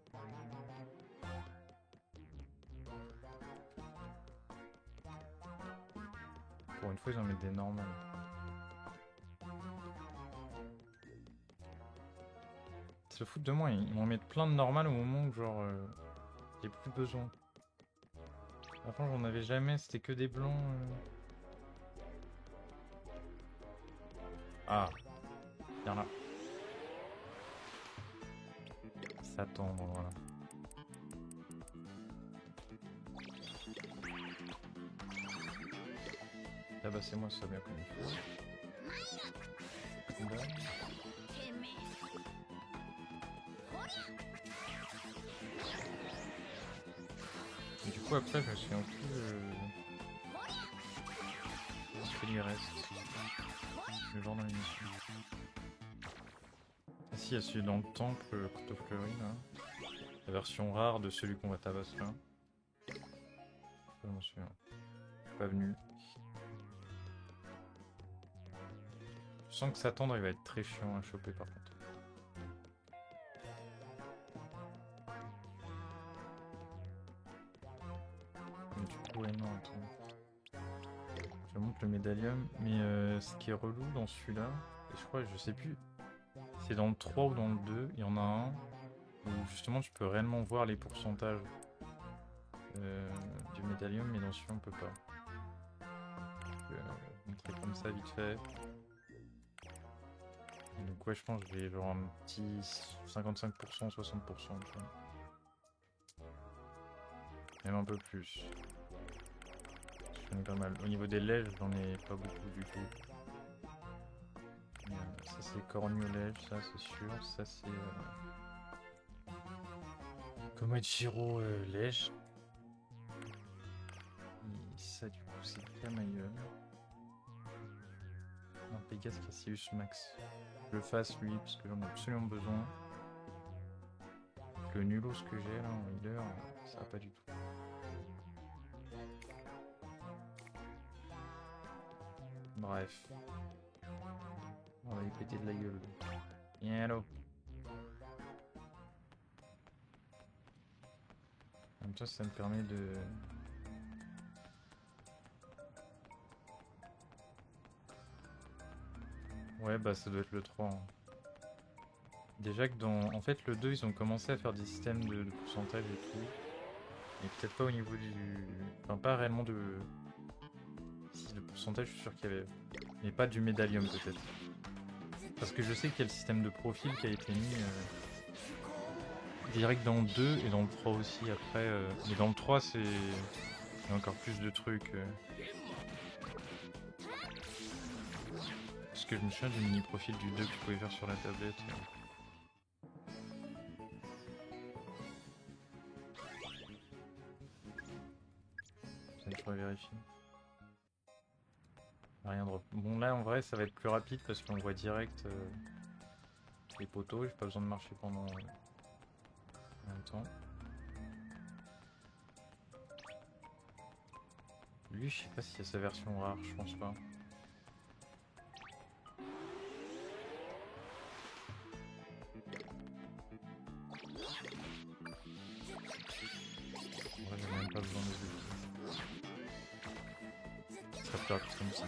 Pour une fois, ils en mettent des normales. Ils se foutent de moi, ils m'en mettent plein de normales au moment où, genre, j'ai plus besoin. Avant, j'en avais jamais, c'était que des blancs. Ah, viens là. S'attendre, voilà. Tabassez-moi ça bien comme il faut. Et du coup après je me souviens plus ce qu'il lui reste. Le genre dans l'émission. Ah si, il y a celui dans le temple, le couteau fleuri là. La version rare de celui qu'on va tabasser là. Je m'en souviens. Je suis pas venu. Je sens que s'attendre il va être très chiant à choper par contre. Mais du coup ouais non attends. Je montre le médaillum, mais ce qui est relou dans celui-là, et je crois, je sais plus, c'est dans le 3 ou dans le 2, il y en a un où justement tu peux réellement voir les pourcentages du médaillum, mais dans celui-là on peut pas. Je vais montrer comme ça vite fait. Et donc ouais je pense que j'ai genre un petit 55%, 60%, tu vois. Même un peu plus. Je connais pas mal. Au niveau des lèges, j'en ai pas beaucoup du tout. Ça c'est cornu-lège, ça c'est sûr. Ça c'est... Komochiro lège. Et ça du coup c'est Camaïeul. Non, Pegas Cassius Max. Je le fasse lui parce que j'en ai absolument besoin. Le nulos que j'ai là en healer, ça va pas du tout. Bref. On va lui péter de la gueule. Hello. En même temps, ça me permet de... Ouais, bah ça doit être le 3. Hein. Déjà que dans... En fait, le 2, ils ont commencé à faire des systèmes de pourcentage et tout. Et peut-être pas au niveau du... Enfin, pas réellement de... Si, le pourcentage, je suis sûr qu'il y avait... Mais pas du médaillum, peut-être. Parce que je sais qu'il y a le système de profil qui a été mis... direct dans le 2 et dans le 3 aussi, après... Mais dans le 3, c'est... Il y a encore plus de trucs... Parce que je me souviens du mini-profil du 2 que tu pouvais faire sur la tablette. Ça, je vais vérifier. Rien de... Bon là en vrai ça va être plus rapide parce qu'on voit direct les poteaux, j'ai pas besoin de marcher pendant en même temps. Lui je sais pas s'il y a sa version rare, je pense pas. En vrai j'ai même pas besoin de les outils. Ça sera plus rapide comme ça.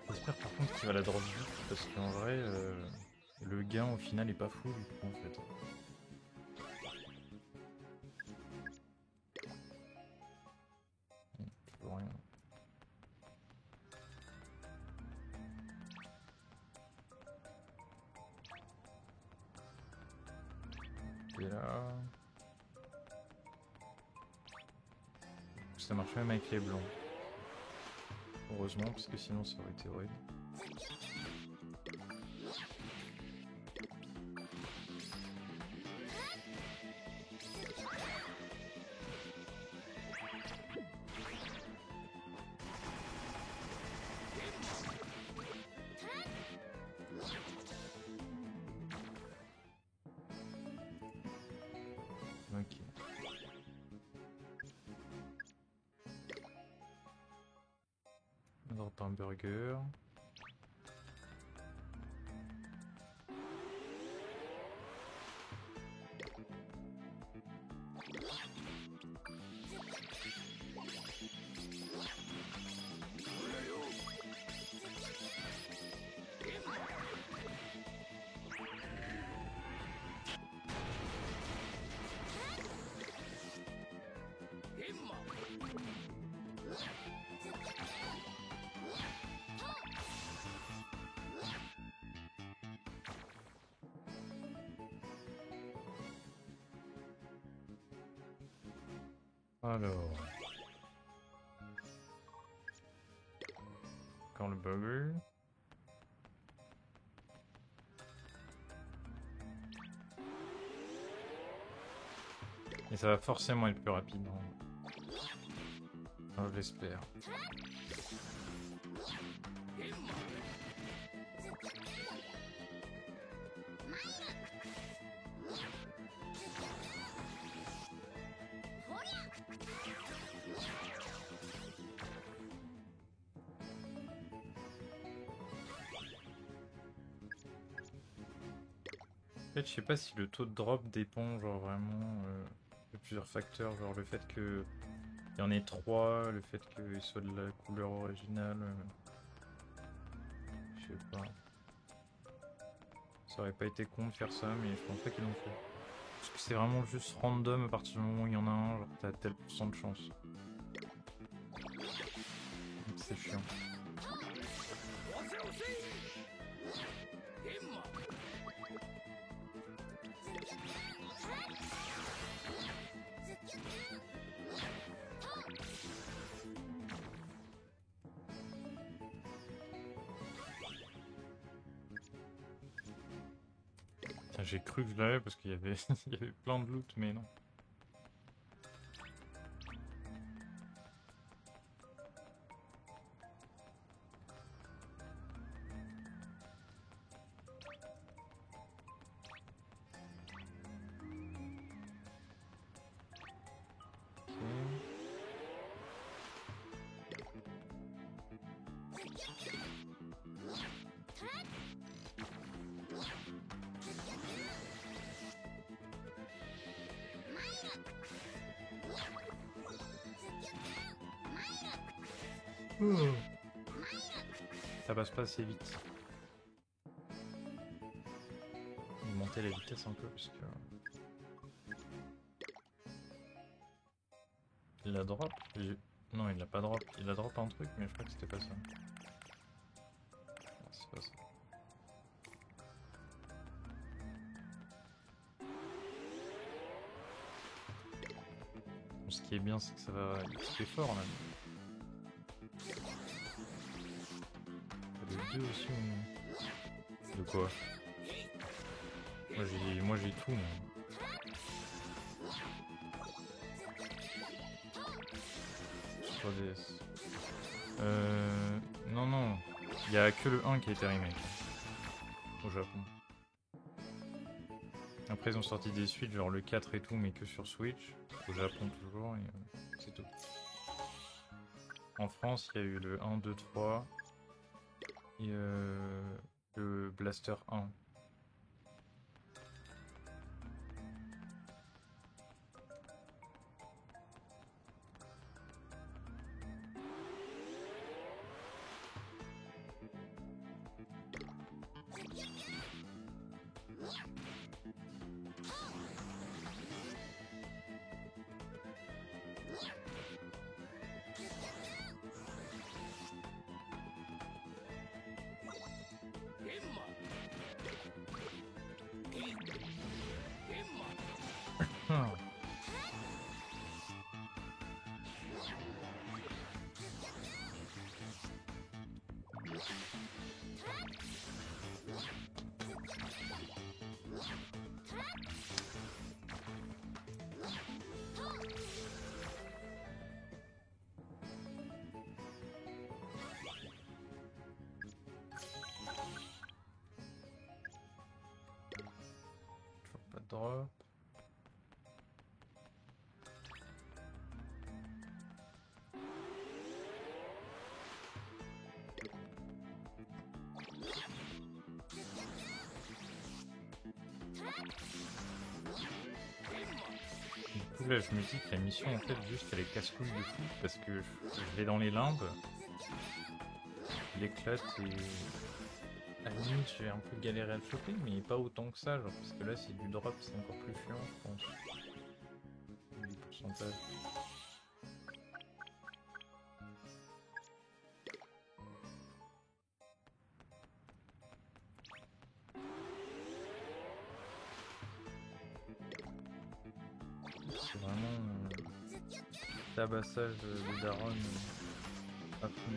J'espère par contre qu'il va la drop vite parce qu'en vrai Et le gain au final est pas fou du coup en fait. Toujours rien. Et là... Ça marche même avec les blancs. Heureusement, parce que sinon ça aurait été horrible. Ok. On drop un burger. Alors... Quand le burger... Et ça va forcément être plus rapide. Hein. Enfin, je l'espère. En fait, je sais pas si le taux de drop dépend genre vraiment de plusieurs facteurs, genre le fait que il y en ait 3, le fait qu'il soit de la couleur originale, je sais pas. Ça aurait pas été con de faire ça, mais je pense pas qu'ils l'ont fait. Parce que c'est vraiment juste random à partir du moment où il y en a un, genre t'as tel pourcent de chance. C'est chiant. J'ai cru que je l'avais parce qu'il y avait il y avait plein de loot, mais non. Ça passe pas assez vite. Il montait la vitesse un peu parce que... Il a drop? Non, il l'a pas drop. Il a drop un truc, mais je crois que c'était pas ça. Non, c'est pas ça. Bon, ce qui est bien, c'est que ça va... Il fait fort là. Il y a le 2 aussi ou non? De quoi? Moi j'ai tout, moi. Sur DS. Non, non. Il y a que le 1 qui a été remake. Au Japon. Après ils ont sorti des suites, genre le 4 et tout, mais que sur Switch. Au Japon toujours, et c'est tout. En France, il y a eu le 1, 2, 3. Et le Blaster 1. Surtout que là, je me dis que la mission, en fait, juste, elle est casse-couille de fou, parce que je vais dans les limbes, il éclate et... À la limite, j'ai un peu galéré à le choper, mais pas autant que ça, genre, parce que là, c'est du drop, c'est encore plus chiant, je pense. Du pourcentage. C'est vraiment tabassage de daron à fond.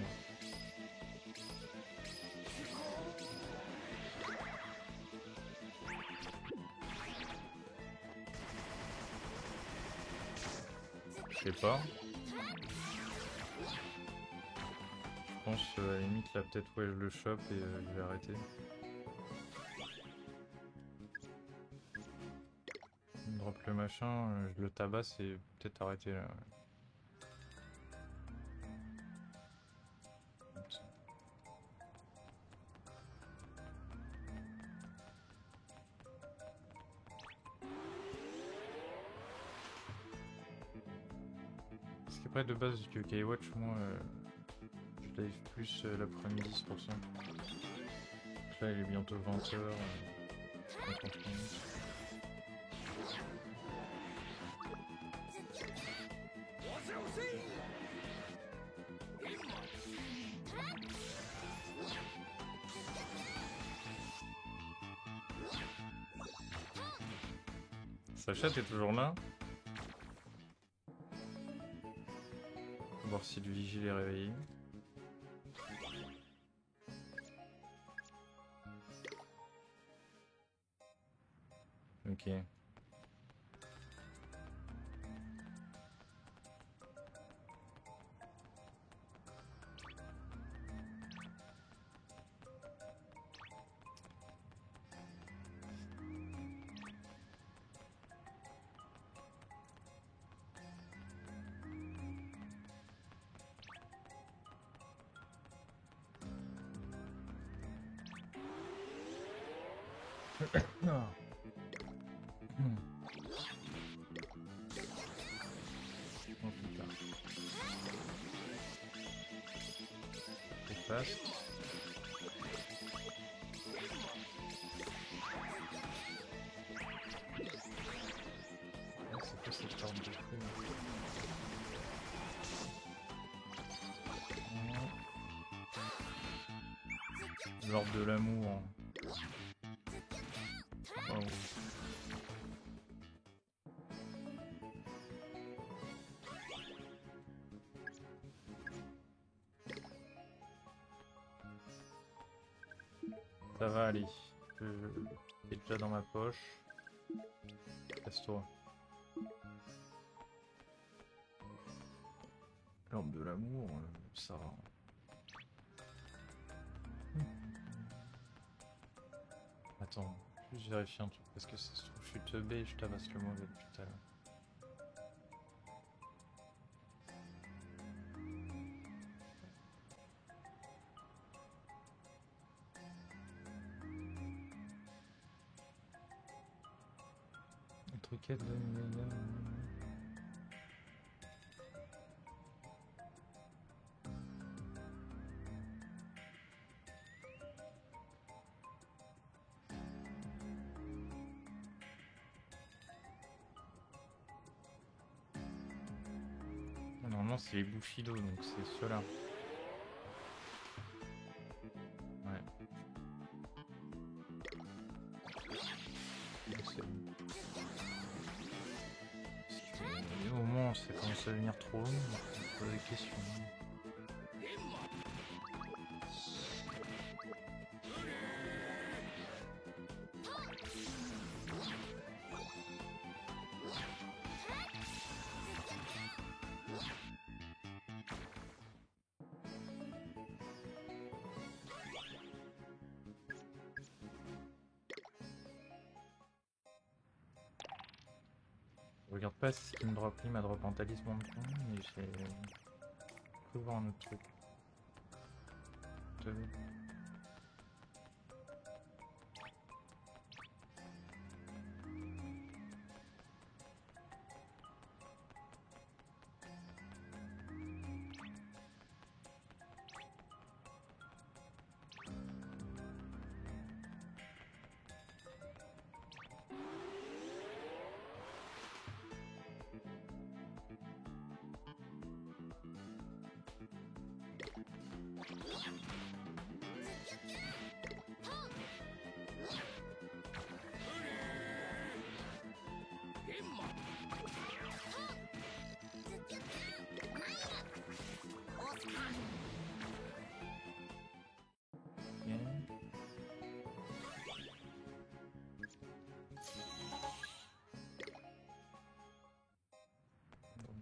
Je sais pas. Je pense à la limite là peut-être ouais je le chope et je vais arrêter. Je drop le machin, je le tabasse et peut-être arrêter là. Ouais. Parce qu'après de base du K-Watch moi je live plus l'après-midi c'est pour ça. Donc là il est bientôt 20h. Sacha, t'es toujours là? Voir si le vigile est réveillé. Ok. Non. Oh putain. C'est fast. C'est quoi cette forme de fou? L'ordre de l'amour. Oh. Ça va aller. C'est déjà dans ma poche. Casse-toi. L'ordre de l'amour, ça va. Attends, juste vérifier un truc parce que ça se trouve je suis teubé et je tabasse le mauvais depuis tout à l'heure. Le truquette de normalement c'est les Bushido donc c'est ceux-là. Ouais. Au moment ça commence à devenir trop long, on se pose des questions. Je regarde pas ce qui me drop, il m'a drop un talisman de con, mais j'ai cru voir un autre truc.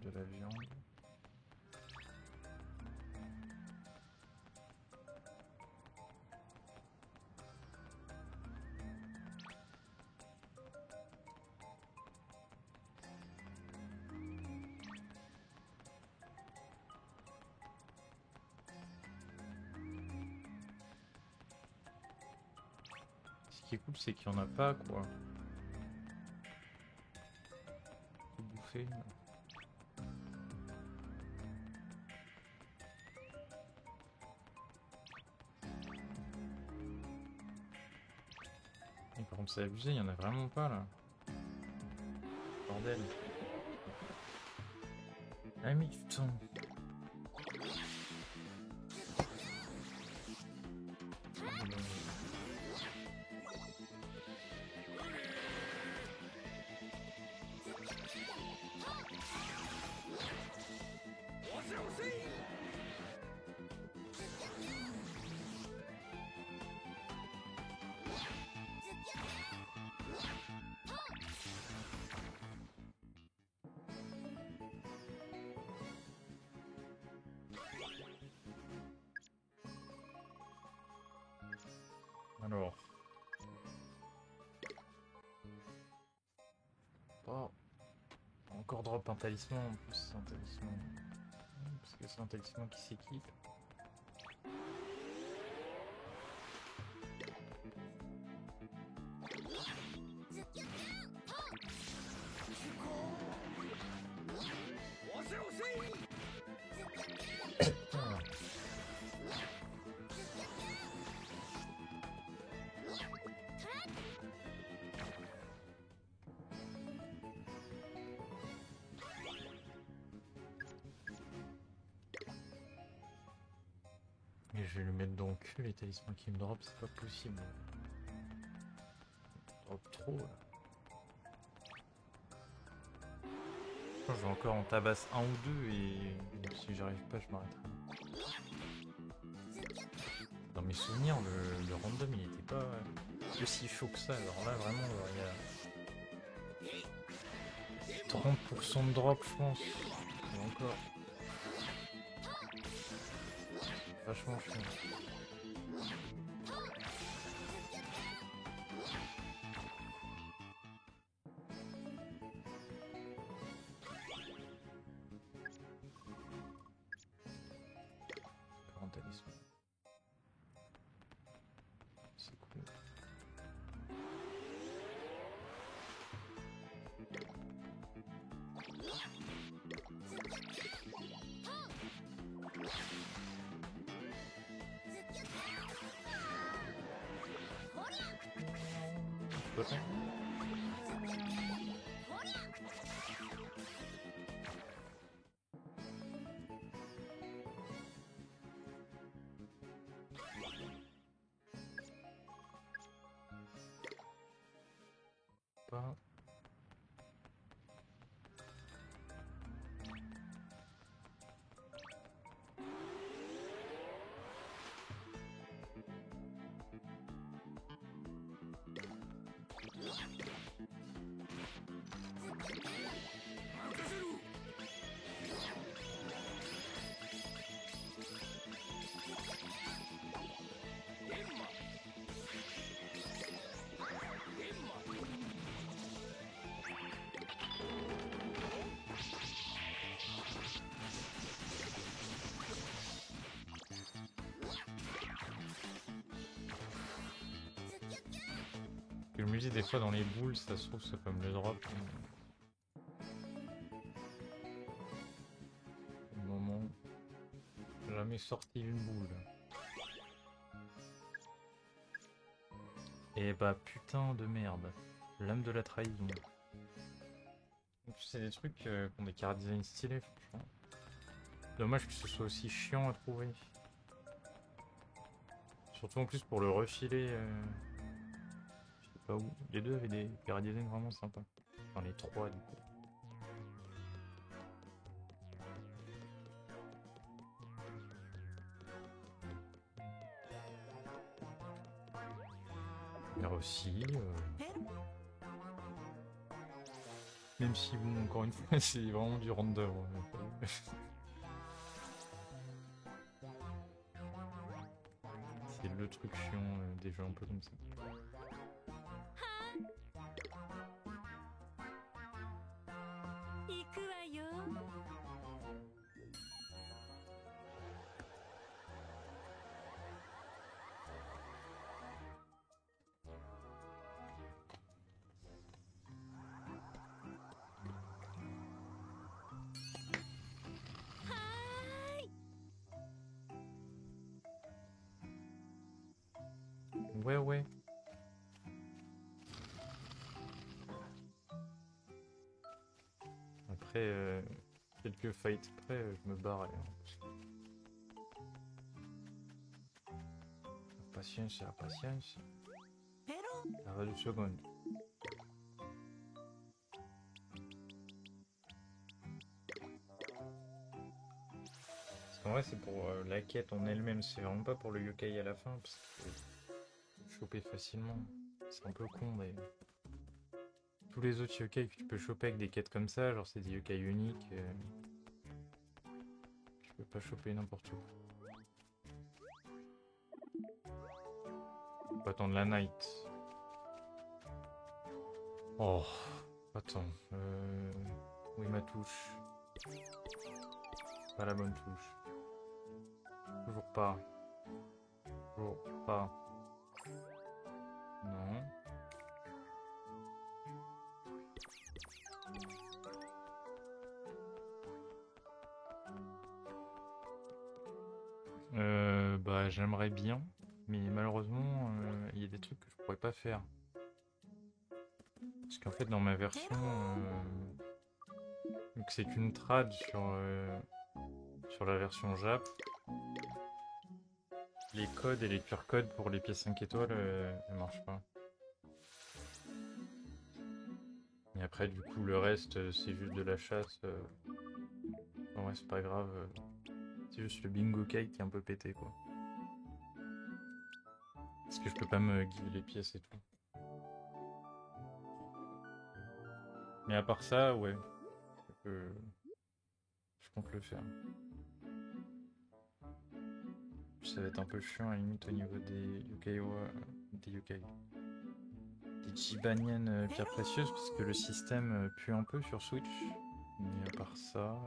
De la viande. Ce qui est cool, c'est qu'il n'y en a pas, quoi. Tout bouffé. Et par contre, c'est abusé, il n'y en a vraiment pas là. Bordel. Ah, mais putain. Alors. Oh. Encore drop un talisman en plus, c'est un talisman. Parce que c'est un talisman qui s'équipe. Et je vais lui mettre dans le cul les talismans qui me drop, c'est pas possible. Il drop trop là. Je vais encore en tabasse un ou deux et si j'arrive pas je m'arrêterai. Dans mes souvenirs le random il était pas aussi chaud que ça, alors là vraiment il y a 30% de drop je pense. Et encore. Vachement chiant. Parentalisme. C'est cool. Pas. Je me dis des fois dans les boules, ça se trouve ça peut me le drop. Au moment, jamais sorti une boule. Et bah putain de merde, l'âme de la trahison. C'est des trucs qui ont des cartes design stylés franchement. Dommage que ce soit aussi chiant à trouver. Surtout en plus pour le refiler, je sais pas où. Les deux avaient des design vraiment sympas. Enfin les trois du coup. Mais aussi, même si bon, encore une fois, c'est vraiment du random. C'est le truc chiant des jeux un peu comme ça. 行くわよ。 Ouais, ouais. Après, quelques fights près, je me barre. Paciencia, paciencia. Arrête une seconde. Parce qu'en vrai, c'est pour la quête en elle-même, c'est vraiment pas pour le yokai à la fin, parce que choper facilement. C'est un peu con d'ailleurs. Tous les autres yokai que tu peux choper avec des quêtes comme ça, genre c'est des yokai uniques. Tu peux pas choper n'importe où. Faut attendre la night. Oh, attends. Oui, ma touche. Pas la bonne touche. Toujours pas. Toujours pas. Non. Bah j'aimerais bien, mais malheureusement il y a des trucs que je pourrais pas faire. Parce qu'en fait dans ma version, vu que c'est qu'une trad sur la version Jap, les codes et les QR codes pour les pièces 5 étoiles elles marchent pas. Et après du coup le reste c'est juste de la chasse. Bon, ouais c'est pas grave. C'est juste le bingo cake qui est un peu pété quoi. Parce que je peux pas me give les pièces et tout. Mais à part ça, ouais. Je compte le faire. Ça va être un peu chiant à la limite au niveau des yokai. Des yokai. Des Jibanian pierres précieuses parce que le système pue un peu sur Switch. Mais à part ça,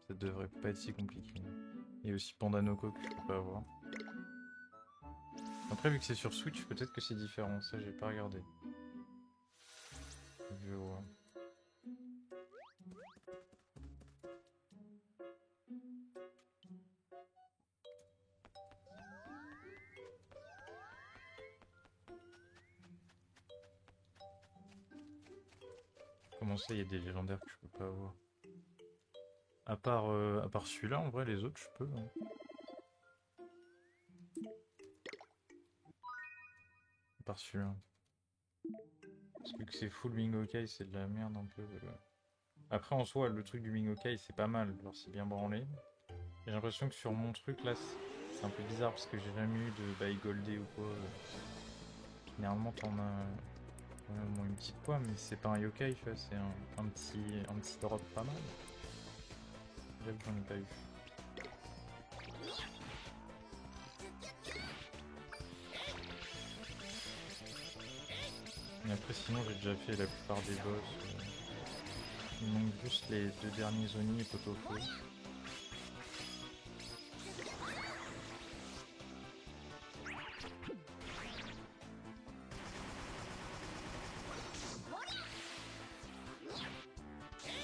ça devrait pas être si compliqué. Et aussi Pandanoko que je peux pas avoir. Après, vu que c'est sur Switch, peut-être que c'est différent. Ça, j'ai pas regardé. Je vois. Comment ça, il y a des légendaires que je peux pas avoir? À part celui-là, en vrai, les autres, je peux. Hein. À part celui-là. Parce que c'est full Bingokai, c'est de la merde un peu. Après, en soi, le truc du Bingokai, c'est pas mal. Alors, c'est bien branlé. J'ai l'impression que sur mon truc, là, c'est un peu bizarre parce que j'ai jamais eu de bail goldé ou quoi. Généralement, t'en as au moins une petite poids, mais c'est pas un yokai, tu vois, c'est un petit drop pas mal. J'avoue que j'en ai pas eu. Mais après, sinon, j'ai déjà fait la plupart des boss. Il manque juste les deux derniers Oni et Potofo.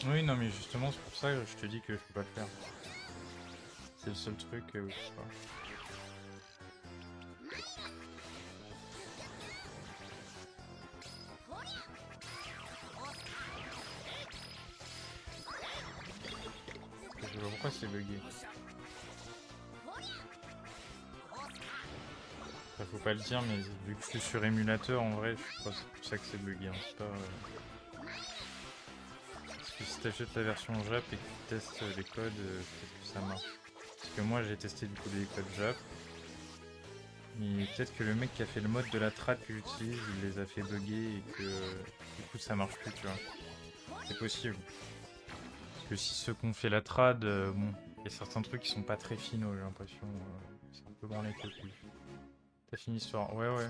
Oui, non, mais justement, c'est pour ça que je te dis que je peux pas le faire. C'est le seul truc où je sais pas. Je sais pas pourquoi c'est bugué. Enfin, faut pas le dire, mais vu que je suis sur émulateur, en vrai, je crois que c'est pour ça que c'est bugué. Hein. C'est pas, Parce que si t'achètes la version Jap et que tu testes les codes, peut-être que ça marche. Parce que moi, j'ai testé du coup les codes Jap. Mais peut-être que le mec qui a fait le mode de la trad que j'utilise, il les a fait bugger et que du coup ça marche plus, tu vois. C'est possible. Parce que si ceux qui ont fait la trad, bon, il y a certains trucs qui sont pas très finaux, j'ai l'impression. C'est un peu branlé avec le cul. T'as fini l'histoire? Ouais, ouais.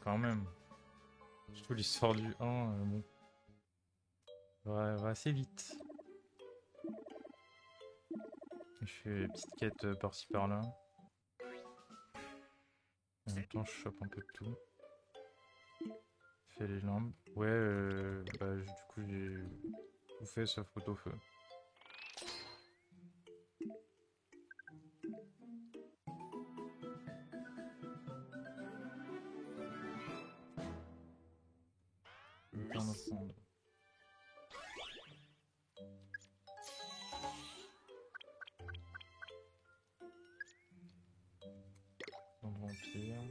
Quand même. Surtout l'histoire du 1, bon. Va assez vite. Je fais des petites quêtes par-ci par-là. En même temps, je chope un peu de tout. Fais les lampes. Ouais, bah, du coup, j'ai tout fait sauf pot-au-feu. Aucun autre monde. Dans le vampire.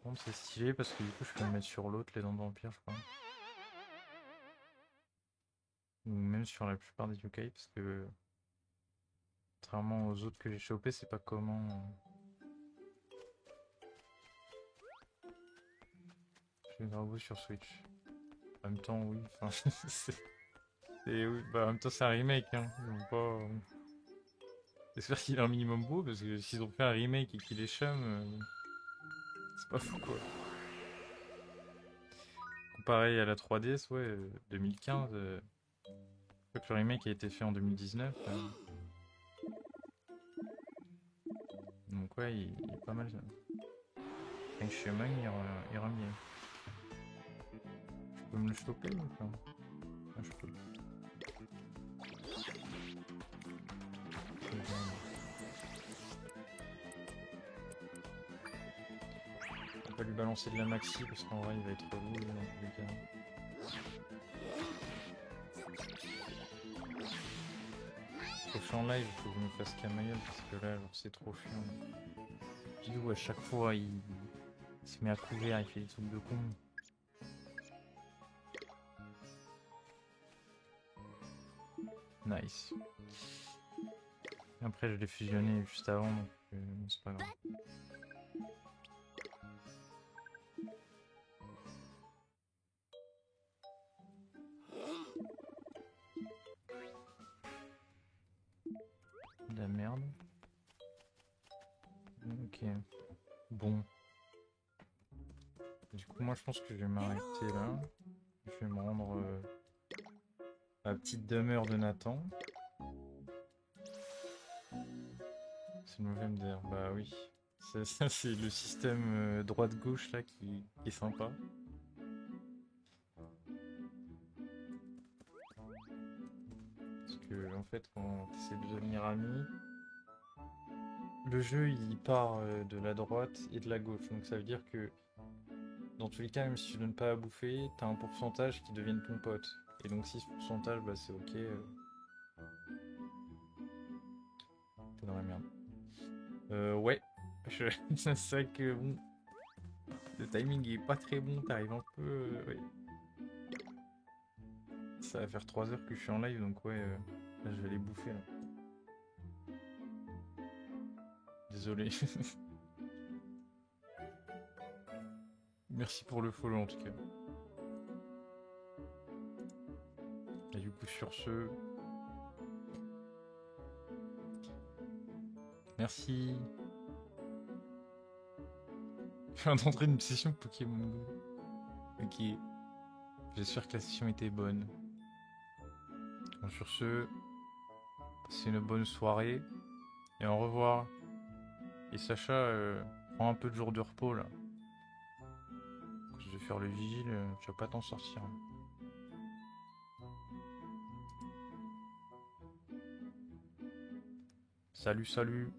Bon, c'est stylé parce que du coup, je peux le mettre sur l'autre, les dents de vampire, je crois. Ou même sur la plupart des yokai, parce que contrairement aux autres que j'ai chopés, c'est pas comment. Je fais Grabo sur Switch. En même temps, oui. Enfin, oui. Bah, en même temps, c'est un remake, hein. Ils vont pas. J'espère qu'il est un minimum beau, parce que s'ils ont fait un remake et qu'il est chum, c'est pas fou, quoi. Comparé à la 3DS, ouais, 2015. Je crois que le remake a été fait en 2019. Donc ouais, il est pas mal. Un chemin, il ira bien. Je peux me le choper ou pas? Ah, je peux. On va lui balancer de la maxi parce qu'en vrai il va être relou dans tous les cas. Faut que je suis en live, faut que je me fasse Camaïeul parce que là genre, c'est trop chiant. Bidou à chaque fois il se met à couvert, il fait des trucs de con. Nice. Après je l'ai fusionné juste avant donc c'est pas grave. De la merde. Ok. Bon. Du coup moi je pense que je vais m'arrêter là. Je vais me rendre à la petite demeure de Nathan. C'est le mauvais MDR, bah oui. Ça c'est le système droite-gauche là qui est sympa. Parce que en fait quand tu essaies de devenir ami, le jeu il part de la droite et de la gauche. Donc ça veut dire que dans tous les cas, même si tu donnes pas à bouffer, t'as un pourcentage qui devienne ton pote. Et donc si ce pourcentage, bah c'est ok. T'es dans la merde. Ouais. C'est vrai que bon. Le timing est pas très bon, t'arrives un peu. Ouais. Ça va faire 3 heures que je suis en live, donc ouais, là, je vais les bouffer là. Désolé. Merci pour le follow en tout cas. Et du coup sur ce... Merci. Je viens d'entrer une session Pokémon Go. Ok. J'espère que la session était bonne. Bon, sur ce, passez une bonne soirée. Et au revoir. Et Sacha, prends un peu de jour de repos là. Je vais faire le vigile, tu vas pas t'en sortir. Salut, salut.